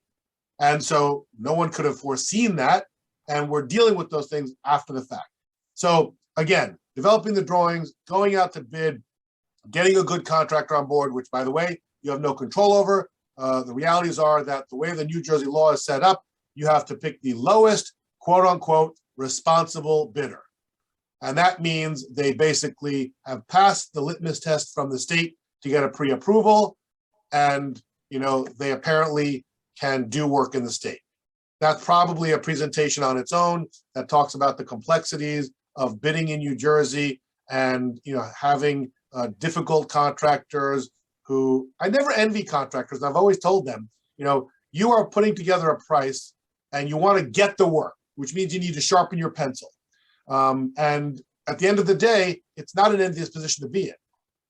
And so no one could have foreseen that. And we're dealing with those things after the fact. So again, developing the drawings, going out to bid, getting a good contractor on board, which by the way, you have no control over. The realities are that the way the New Jersey law is set up, you have to pick the lowest, quote unquote, responsible bidder. And that means they basically have passed the litmus test from the state to get a pre-approval. And, you know, they apparently can do work in the state. That's probably a presentation on its own that talks about the complexities of bidding in New Jersey and, you know, having difficult contractors who, I never envy contractors. I've always told them, you know, you are putting together a price and you want to get the work, which means you need to sharpen your pencil. And at the end of the day, it's not an envious position to be in,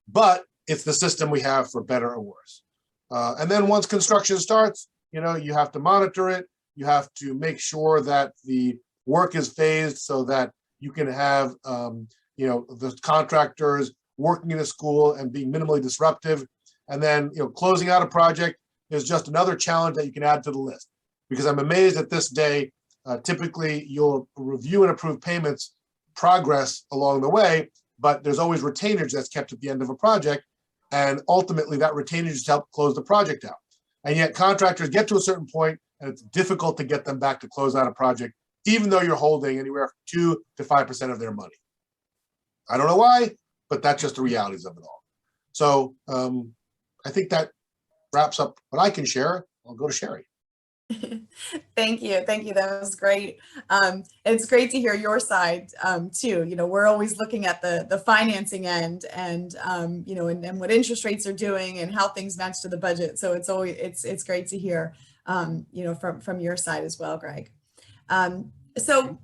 but it's the system we have for better or worse. And then once construction starts, you know, you have to monitor it. You have to make sure that the work is phased so that you can have, you know, the contractors working in a school and being minimally disruptive. And then, you know, closing out a project is just another challenge that you can add to the list. Because I'm amazed at this day, typically you'll review and approve payments progress along the way, but there's always retainage that's kept at the end of a project. And ultimately that retainage is to help close the project out. And yet contractors get to a certain point and it's difficult to get them back to close out a project, even though you're holding anywhere from 2 to 5% of their money. I don't know why, but that's just the realities of it all. So I think that wraps up what I can share. I'll go to Sherry. Thank you. Thank you. That was great. It's great to hear your side too. You know, we're always looking at the financing end and, you know, and what interest rates are doing and how things match to the budget. So it's always, it's great to hear, you know, from your side as well, Greg. So,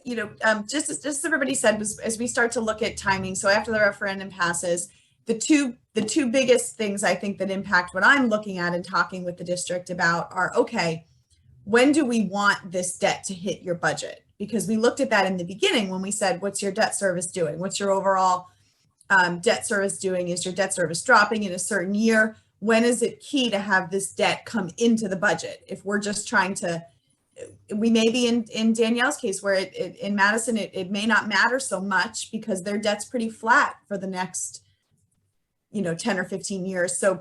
you know, just as everybody said, as we start to look at timing, so after the referendum passes, the two biggest things I think that impact what I'm looking at and talking with the district about are, okay, when do we want this debt to hit your budget? Because we looked at that in the beginning when we said, what's your debt service doing? What's your overall debt service doing? Is your debt service dropping in a certain year? When is it key to have this debt come into the budget? If we're just trying to, we may be in Danielle's case where in Madison, it may not matter so much because their debt's pretty flat for the next, you know, 10 or 15 years. So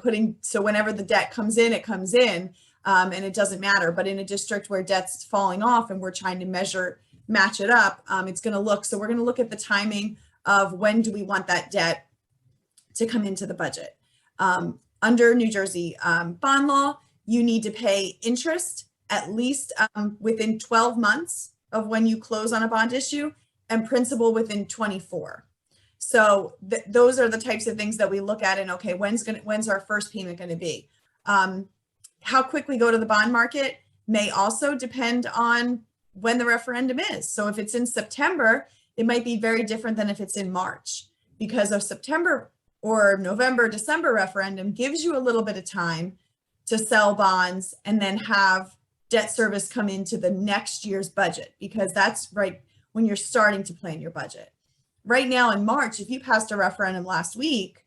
whenever the debt comes in, it comes in. and it doesn't matter. But in a district where debt's falling off and we're trying to match it up, it's going to look, so we're going to look at the timing of when do we want that debt to come into the budget. Under New Jersey bond law, you need to pay interest at least within 12 months of when you close on a bond issue, and principal within 24. So those are the types of things that we look at, and okay, when's our first payment going to be? How quick we go to the bond market may also depend on when the referendum is. So if it's in September, it might be very different than if it's in March, because a September or November, December referendum gives you a little bit of time to sell bonds and then have debt service come into the next year's budget, because that's right when you're starting to plan your budget. Right now in March, if you passed a referendum last week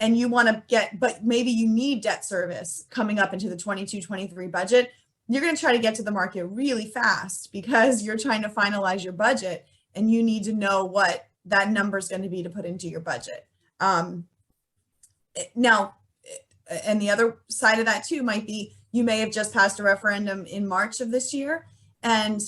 and you want to but maybe you need debt service coming up into the 22-23 budget, you're going to try to get to the market really fast because you're trying to finalize your budget and you need to know what that number is going to be to put into your budget. Now, and the other side of that too might be you may have just passed a referendum in March of this year and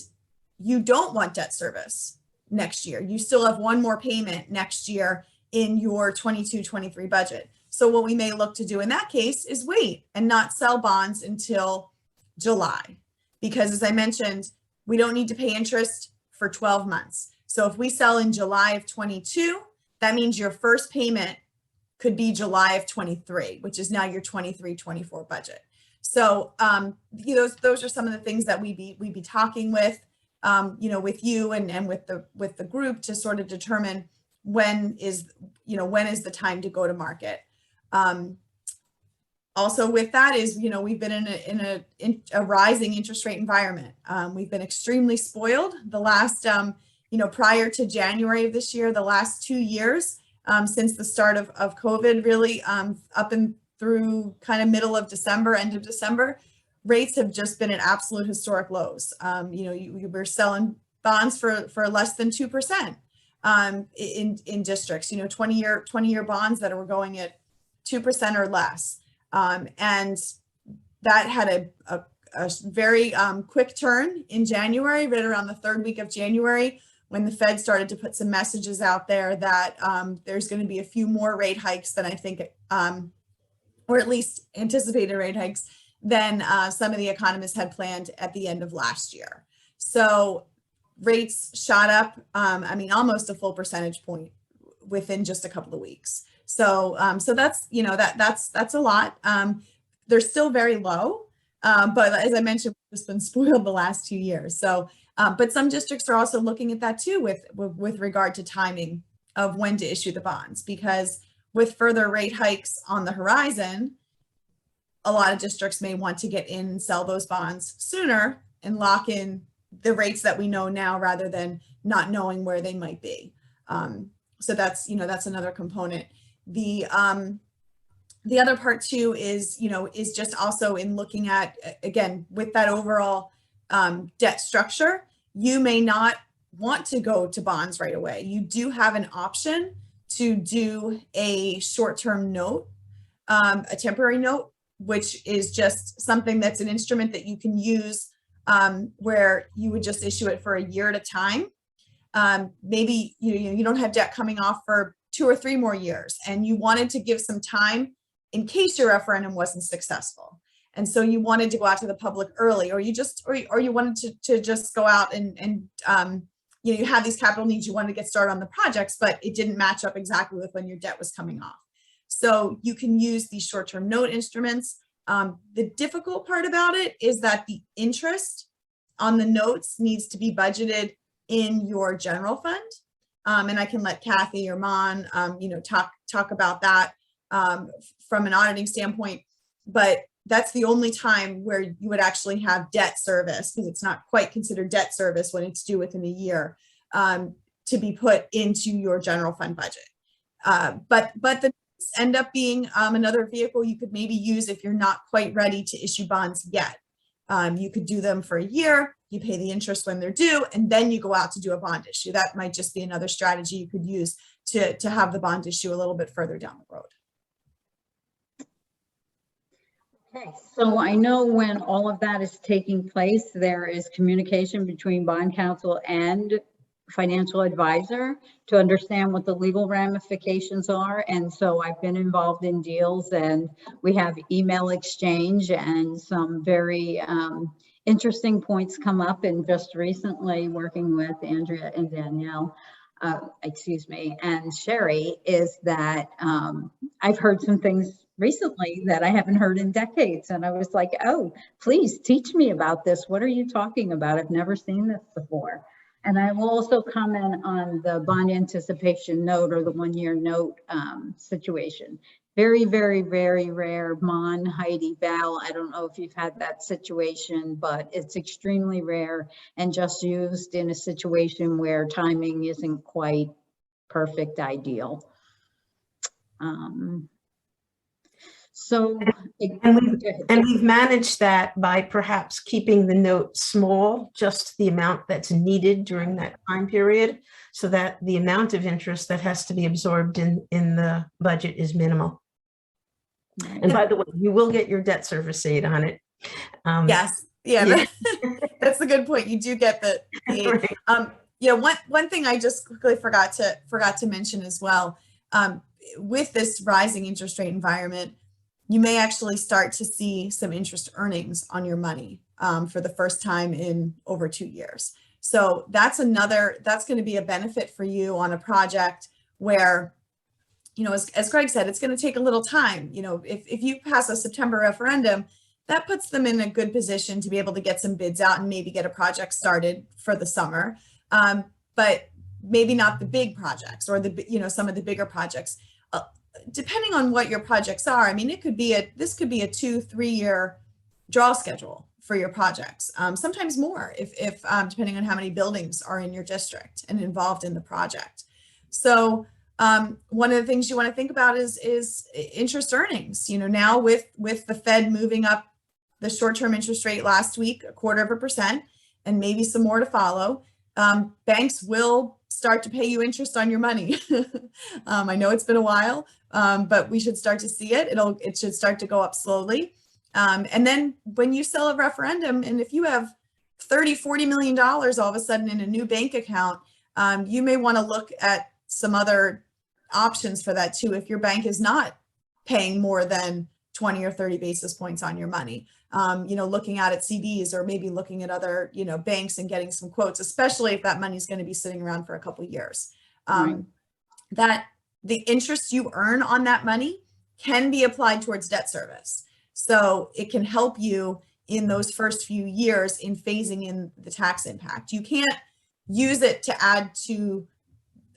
you don't want debt service next year. You still have one more payment next year in your 22-23 budget. So what we may look to do in that case is wait and not sell bonds until July, because as I mentioned, we don't need to pay interest for 12 months. So if we sell in July of 22, that means your first payment could be July of 23, which is now your 23-24 budget. So those are some of the things that we'd be talking with, with you and with the group to sort of determine when is the time to go to market. Also with that is, we've been in a rising interest rate environment. We've been extremely spoiled the last, prior to January of this year, the last 2 years, since the start of COVID, really up and through kind of middle of December, end of December, rates have just been at absolute historic lows. You were selling bonds for less than 2% in districts, 20-year bonds that were going at 2% or less. And that had a very quick turn in January, right around the third week of January, when the Fed started to put some messages out there that there's going to be a few more rate hikes than I think, or at least anticipated rate hikes than some of the economists had planned at the end of last year. So rates shot up, almost a full percentage point within just a couple of weeks. So that's, that's a lot. They're still very low, but as I mentioned, we've just been spoiled the last 2 years. So, but some districts are also looking at that too with regard to timing of when to issue the bonds, because with further rate hikes on the horizon, a lot of districts may want to get in and sell those bonds sooner and lock in the rates that we know now rather than not knowing where they might be. So that's, that's another component. The other part too is, is just also in looking at, again, with that overall debt structure, you may not want to go to bonds right away. You do have an option to do a short-term note, a temporary note, which is just something that's an instrument that you can use where you would just issue it for a year at a time. Maybe you don't have debt coming off for 2 or 3 more years, and you wanted to give some time in case your referendum wasn't successful. And so you wanted to go out to the public early, or you wanted to just go out and you have these capital needs, you wanted to get started on the projects, but it didn't match up exactly with when your debt was coming off. So you can use these short-term note instruments. The difficult part about it is that the interest on the notes needs to be budgeted in your general fund. And I can let Kathi or Mon, talk about that from an auditing standpoint, but that's the only time where you would actually have debt service, because it's not quite considered debt service when it's due within a year, to be put into your general fund budget. But the end up being another vehicle you could maybe use if you're not quite ready to issue bonds yet. You could do them for a year, you pay the interest when they're due, and then you go out to do a bond issue. That might just be another strategy you could use to have the bond issue a little bit further down the road. Okay, so I know when all of that is taking place, there is communication between bond counsel and financial advisor to understand what the legal ramifications are. And so I've been involved in deals, and we have email exchange, and some very interesting points come up. And just recently working with Andrea and Danielle, and Sherry, is that I've heard some things recently that I haven't heard in decades. And I was like, oh, please teach me about this. What are you talking about? I've never seen this before. And I will also comment on the bond anticipation note, or the 1-year note situation. Very, very, very rare. Mon, Heidi, Val, I don't know if you've had that situation, but it's extremely rare and just used in a situation where timing isn't quite perfect, ideal. And we've managed that by perhaps keeping the note small, just the amount that's needed during that time period, so that the amount of interest that has to be absorbed in the budget is minimal. And by the way, you will get your debt service aid on it. Yes, yeah, that's a good point. You do get the aid. Right. One thing I just quickly forgot to mention as well, with this rising interest rate environment, you may actually start to see some interest earnings on your money for the first time in over 2 years. So that's going to be a benefit for you on a project where, as Greg said, it's going to take a little time. If you pass a September referendum, that puts them in a good position to be able to get some bids out and maybe get a project started for the summer. But maybe not the big projects, or some of the bigger projects. Depending on what your projects are, I mean, this could be a 2-3 year draw schedule for your projects. Sometimes more, if depending on how many buildings are in your district and involved in the project. So one of the things you want to think about is interest earnings. Now with the Fed moving up the short-term interest rate last week, 0.25%, and maybe some more to follow, banks will start to pay you interest on your money. I know it's been a while, but we should start to see it. It should start to go up slowly. And then when you sell a referendum, and if you have $30-40 million all of a sudden in a new bank account, you may want to look at some other options for that too, if your bank is not paying more than 20 or 30 basis points on your money. Looking at CDs, or maybe looking at other, banks and getting some quotes, especially if that money is going to be sitting around for a couple of years. Right. That the interest you earn on that money can be applied towards debt service. So it can help you in those first few years in phasing in the tax impact. You can't use it to add to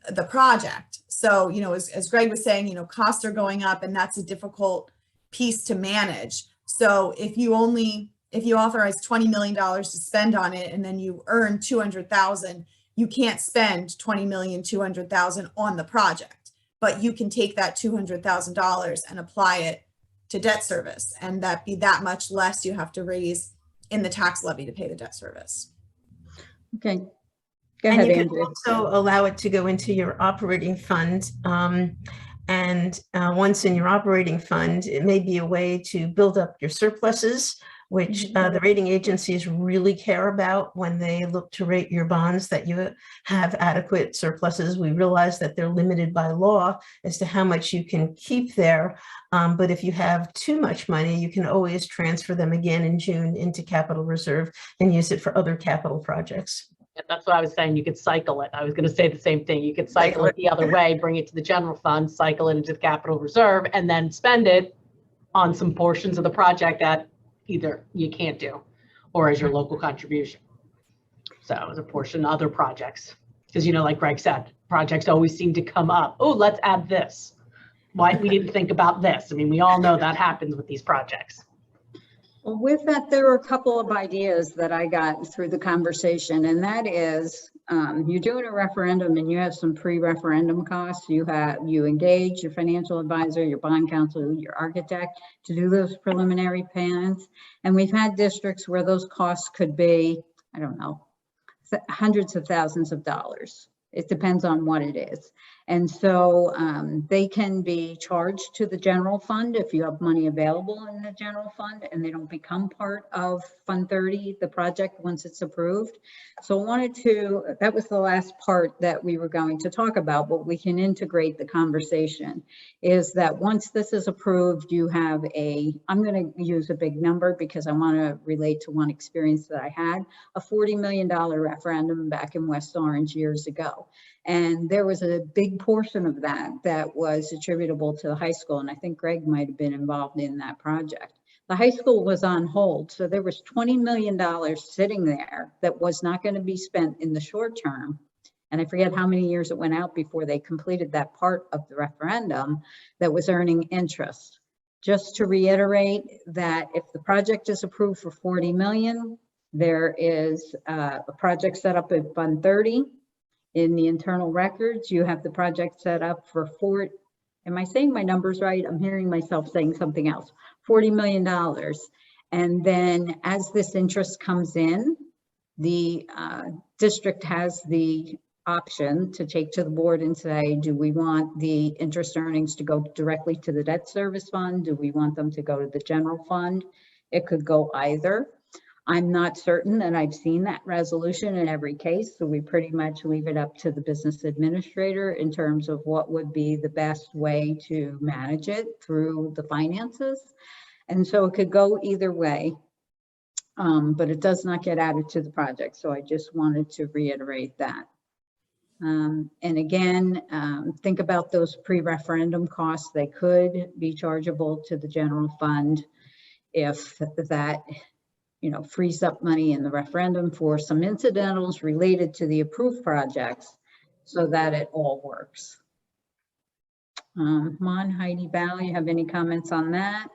the project. So, as Greg was saying, costs are going up, and that's a difficult piece to manage. So if you authorize $20 million to spend on it, and then you earn $200,000, you can't spend $20,200,000 on the project, but you can take that $200,000 and apply it to debt service, and that be that much less you have to raise in the tax levy to pay the debt service. Okay. Go ahead, And you Andrea. can also allow it to go into your operating fund. Once in your operating fund, it may be a way to build up your surpluses, which the rating agencies really care about when they look to rate your bonds, that you have adequate surpluses. We realize that they're limited by law as to how much you can keep there. But if you have too much money, you can always transfer them again in June into capital reserve and use it for other capital projects. That's what I was saying. You could cycle it. I was going to say the same thing. You could cycle it the other way, bring it to the general fund, cycle it into the capital reserve, and then spend it on some portions of the project that either you can't do, or as your local contribution. So as a portion of other projects, because, like Greg said, projects always seem to come up. Oh, let's add this. Why we didn't think about this? I mean, we all know that happens with these projects. Well, with that, there were a couple of ideas that I got through the conversation, and that is, you're doing a referendum and you have some pre-referendum costs. You engage your financial advisor, your bond counsel, your architect to do those preliminary plans. And we've had districts where those costs could be, I don't know, hundreds of thousands of dollars. It depends on what it is. And so they can be charged to the general fund if you have money available in the general fund and they don't become part of Fund 30, the project, once it's approved. So I wanted to, that was the last part that we were going to talk about, but we can integrate the conversation, is that once this is approved, you have a, I'm going to use a big number because I want to relate to one experience that I had, a $40 million referendum back in West Orange years ago. And there was a big portion of that that was attributable to the high school. And I think Greg might have been involved in that project. The high school was on hold. So there was $20 million sitting there that was not going to be spent in the short term. And I forget how many years it went out before they completed that part of the referendum that was earning interest. Just to reiterate that if the project is approved for 40 million, there is a project set up at Fund 30. In the internal records, you have the project set up for am I saying my numbers right? I'm hearing myself saying something else, $40 million. And then as this interest comes in, the district has the option to take to the board and say, do we want the interest earnings to go directly to the debt service fund? Do we want them to go to the general fund? It could go either. I'm not certain that I've seen that resolution in every case, so we pretty much leave it up to the business administrator in terms of what would be the best way to manage it through the finances. And so it could go either way, but it does not get added to the project. So I just wanted to reiterate that. And again, think about those pre-referendum costs. They could be chargeable to the general fund if that frees up money in the referendum for some incidentals related to the approved projects so that it all works. Heidi, Val, you have any comments on that?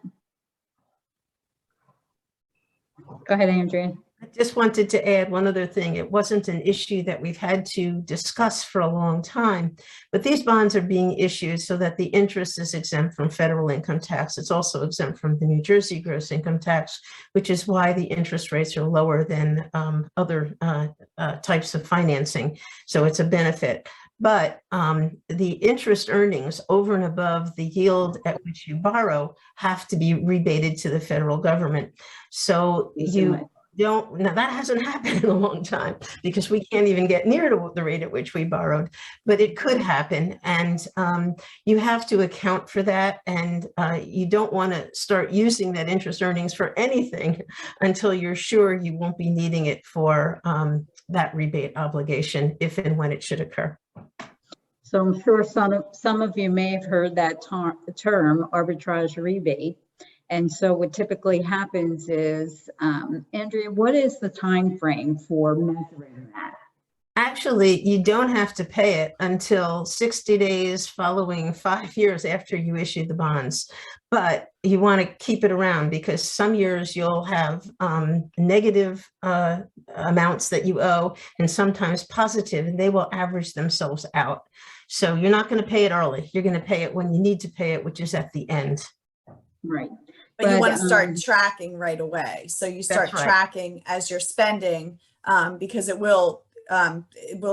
Go ahead, Andrea. I just wanted to add one other thing. It wasn't an issue that we've had to discuss for a long time, but these bonds are being issued so that the interest is exempt from federal income tax. It's also exempt from the New Jersey gross income tax, which is why the interest rates are lower than other types of financing. So it's a benefit. But the interest earnings over and above the yield at which you borrow have to be rebated to the federal government. So now that hasn't happened in a long time because we can't even get near to the rate at which we borrowed, but it could happen. And you have to account for that. And you don't want to start using that interest earnings for anything until you're sure you won't be needing it for that rebate obligation if and when it should occur. So I'm sure some of you may have heard that term arbitrage rebate. And so what typically happens is, Andrea, what is the time frame for measuring that? Actually, you don't have to pay it until 60 days following 5 years after you issue the bonds. But you want to keep it around because some years you'll have negative amounts that you owe and sometimes positive, and they will average themselves out. So you're not going to pay it early. You're going to pay it when you need to pay it, which is at the end. Right. But you want to start tracking right away. So you start tracking as you're spending because it will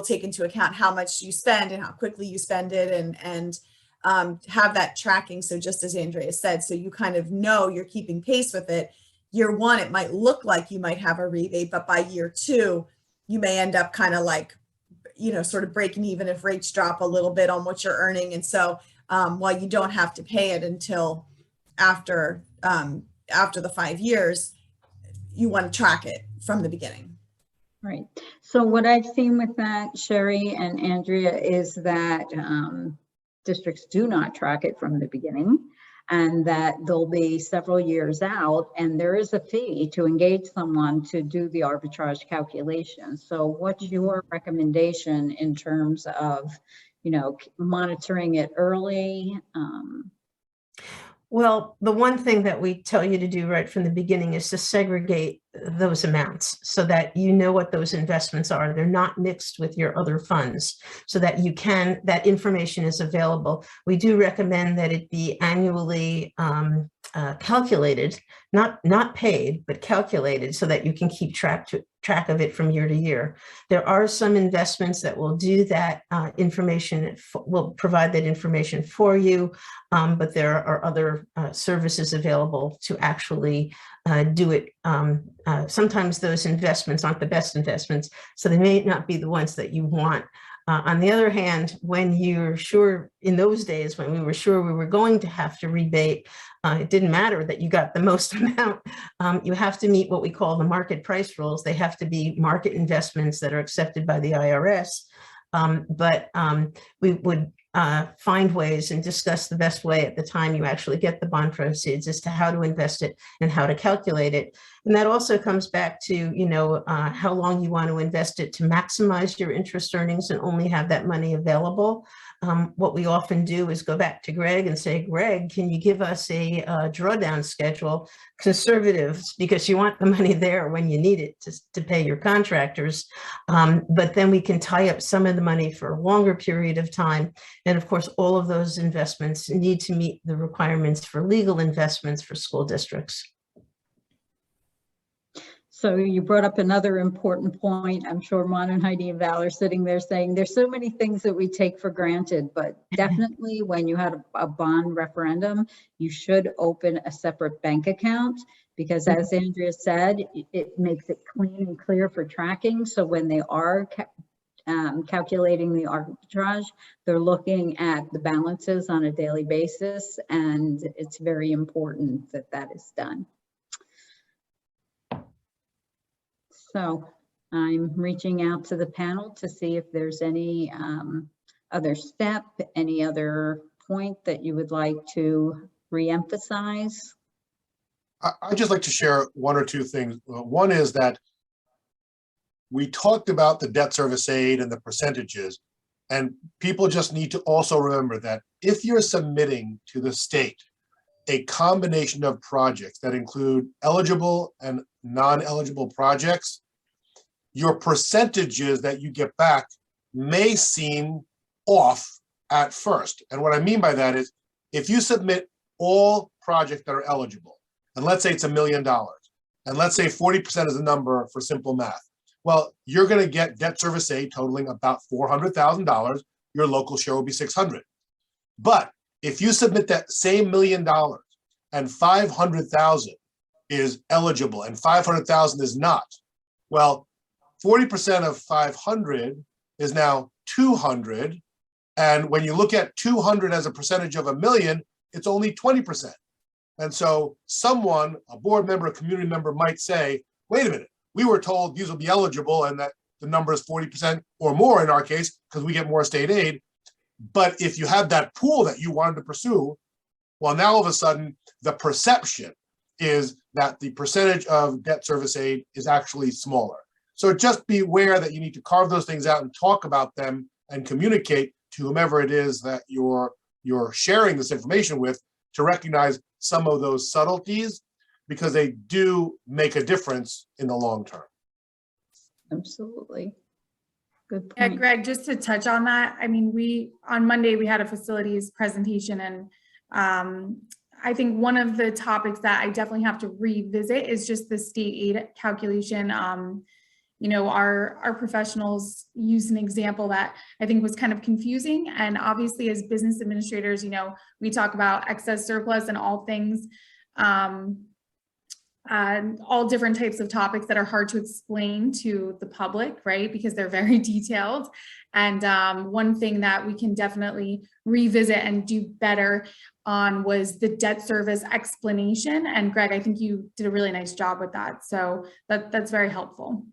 take into account how much you spend and how quickly you spend it and have that tracking. So just as Andrea said, so you kind of know you're keeping pace with it. Year one, it might look like you might have a rebate, but by year two, you may end up kind of like, sort of breaking even if rates drop a little bit on what you're earning. And so while you don't have to pay it until after the 5 years, you want to track it from the beginning. Right. So what I've seen with that, Sherry and Andrea, is that districts do not track it from the beginning and that they'll be several years out and there is a fee to engage someone to do the arbitrage calculation. So what's your recommendation in terms of, monitoring it early? Well, the one thing that we tell you to do right from the beginning is to segregate those amounts so that you know what those investments are. They're not mixed with your other funds so that that information is available. We do recommend that it be annually calculated, not paid, but calculated so that you can keep track of it from year to year. There are some investments that will do that information, will provide that information for you, but there are other services available to actually do it. Sometimes those investments aren't the best investments, so they may not be the ones that you want. On the other hand, when you're sure, in those days when we were sure we were going to have to rebate, it didn't matter that you got the most amount. You have to meet what we call the market price rules. They have to be market investments that are accepted by the IRS. But we would find ways and discuss the best way at the time you actually get the bond proceeds as to how to invest it and how to calculate it. And that also comes back to, how long you want to invest it to maximize your interest earnings and only have that money available. What we often do is go back to Greg and say, Greg, can you give us a drawdown schedule? Conservatives, because you want the money there when you need it to pay your contractors. But then we can tie up some of the money for a longer period of time. And of course, all of those investments need to meet the requirements for legal investments for school districts. So you brought up another important point. I'm sure Mon and Heidi and Val are sitting there saying there's so many things that we take for granted, but definitely when you had a bond referendum, you should open a separate bank account because as Andrea said, it makes it clean and clear for tracking. So when they are calculating the arbitrage, they're looking at the balances on a daily basis, and it's very important that that is done. So I'm reaching out to the panel to see if there's any other step, any other point that you would like to re-emphasize. I'd just like to share one or two things. One is that we talked about the debt service aid and the percentages, and people just need to also remember that if you're submitting to the state a combination of projects that include eligible and non-eligible projects, your percentages that you get back may seem off at first. And what I mean by that is if you submit all projects that are eligible, and let's say it's $1 million, and let's say 40% is the number for simple math, well, you're going to get debt service aid totaling about $400,000. Your local share will be $600,000. But if you submit that same $1 million and 500,000 is eligible and 500,000 is not, well, 40% of 500 is now 200. And when you look at 200 as a percentage of $1 million, it's only 20%. And so someone, a board member, a community member might say, wait a minute, we were told these will be eligible and that the number is 40% or more in our case, because we get more state aid. But if you had that pool that you wanted to pursue, well, now all of a sudden, the perception is that the percentage of debt service aid is actually smaller. So just be aware that you need to carve those things out and talk about them and communicate to whomever it is that you're sharing this information with to recognize some of those subtleties, because they do make a difference in the long term. Absolutely. Good point. Yeah, Greg, just to touch on that, I mean, on Monday, we had a facilities presentation, and I think one of the topics that I definitely have to revisit is just the state aid calculation. Our professionals used an example that I think was kind of confusing. And obviously as business administrators, we talk about excess surplus and all things, all different types of topics that are hard to explain to the public, right? Because they're very detailed. And one thing that we can definitely revisit and do better on was the debt service explanation. And Greg, I think you did a really nice job with that. So that's very helpful.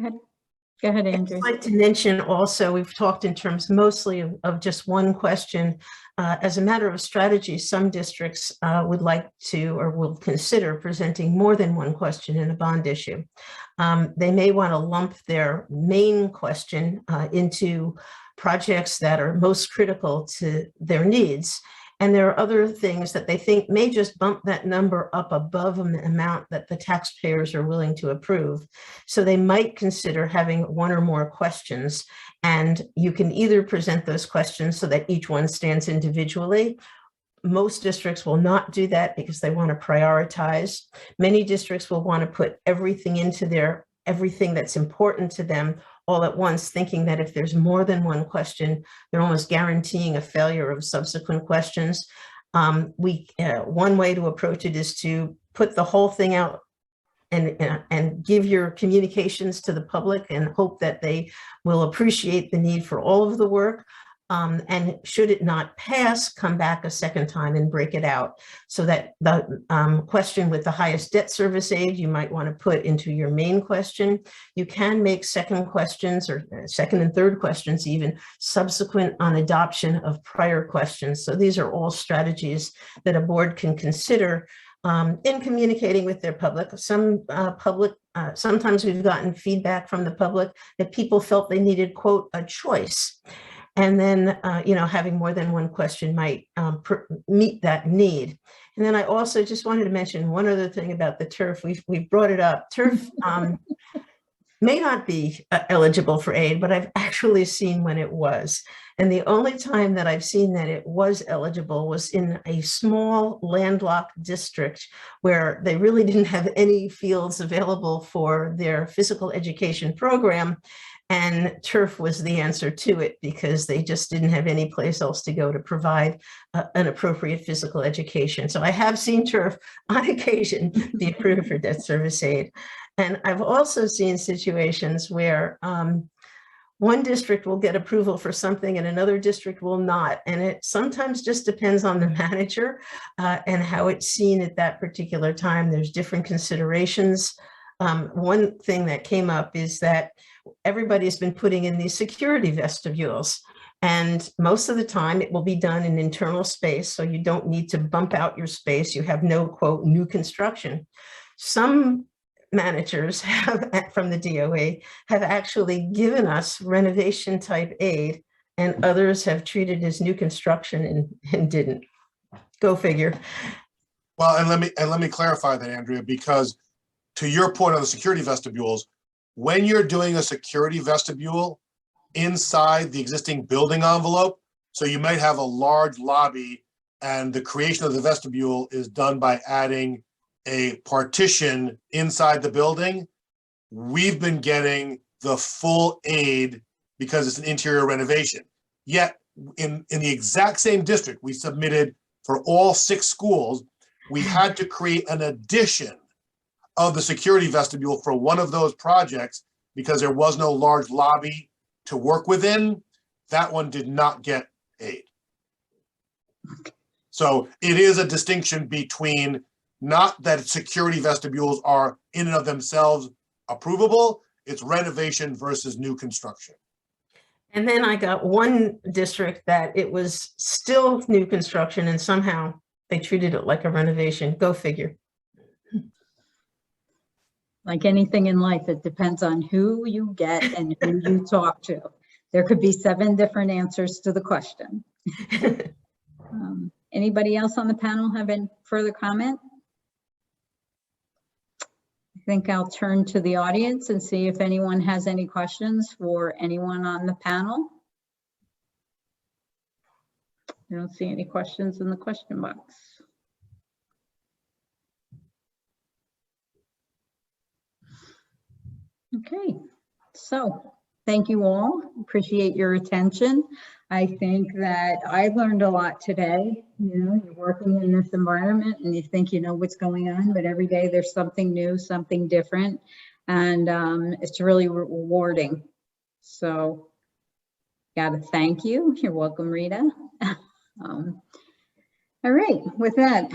Go ahead, Andrea. I'd like to mention also, we've talked in terms mostly of just one question. As a matter of strategy, some districts would like to or will consider presenting more than one question in a bond issue. They may want to lump their main question into projects that are most critical to their needs. And there are other things that they think may just bump that number up above the amount that the taxpayers are willing to approve. So they might consider having one or more questions, and you can either present those questions so that each one stands individually. Most districts will not do that because they want to prioritize. Many districts will want to put everything into everything that's important to them all at once, thinking that if there's more than one question, they're almost guaranteeing a failure of subsequent questions. One way to approach it is to put the whole thing out and give your communications to the public and hope that they will appreciate the need for all of the work. And should it not pass, come back a second time and break it out, so that the question with the highest debt service aid, you might want to put into your main question. You can make second questions, or second and third questions even, subsequent on adoption of prior questions. So these are all strategies that a board can consider in communicating with their public. Sometimes we've gotten feedback from the public that people felt they needed, quote, a choice. And then, having more than one question might meet that need. And then I also just wanted to mention one other thing about the turf. We've brought it up. Turf may not be eligible for aid, but I've actually seen when it was. And the only time that I've seen that it was eligible was in a small landlocked district where they really didn't have any fields available for their physical education program. And turf was the answer to it because they just didn't have any place else to go to provide an appropriate physical education. So I have seen turf on occasion be approved for debt service aid. And I've also seen situations where one district will get approval for something and another district will not. And it sometimes just depends on the manager and how it's seen at that particular time. There's different considerations. One thing that came up is that everybody's been putting in these security vestibules, and most of the time it will be done in internal space, so you don't need to bump out your space. You have no, quote, new construction. Some managers from the DOE have actually given us renovation type aid, and others have treated as new construction and didn't. Go figure. Well, and let me clarify that, Andrea, because to your point on the security vestibules, when you're doing a security vestibule inside the existing building envelope, so you might have a large lobby and the creation of the vestibule is done by adding a partition inside the building, we've been getting the full aid because it's an interior renovation. Yet in the exact same district we submitted for all 6 schools, we had to create an addition of the security vestibule for one of those projects because there was no large lobby to work within. That one did not get aid. So it is a distinction between not that security vestibules are in and of themselves approvable, it's renovation versus new construction. And then I got one district that it was still new construction and somehow they treated it like a renovation. Go figure. Like anything in life, it depends on who you get and who you talk to. There could be 7 different answers to the question. Anybody else on the panel have any further comment? I think I'll turn to the audience and see if anyone has any questions for anyone on the panel. I don't see any questions in the question box. Okay, so thank you all. Appreciate your attention. I think that I learned a lot today. You know, you're working in this environment and you think you know what's going on, but every day there's something new, something different, and it's really rewarding. So, gotta thank you. You're welcome, Rita. All right, with that,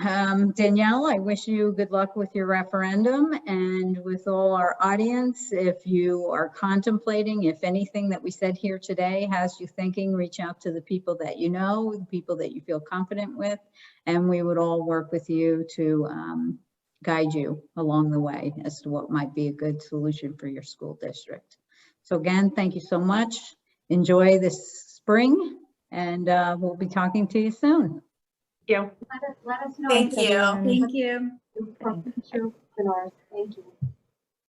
Danielle, I wish you good luck with your referendum, and with all our audience, if you are contemplating, if anything that we said here today has you thinking, reach out to the people that you know, the people that you feel confident with, and we would all work with you to guide you along the way as to what might be a good solution for your school district. So again, thank you so much. Enjoy this spring, and we'll be talking to you soon. You. Let us know. Thank you. Thank you. Thank you. Thank you.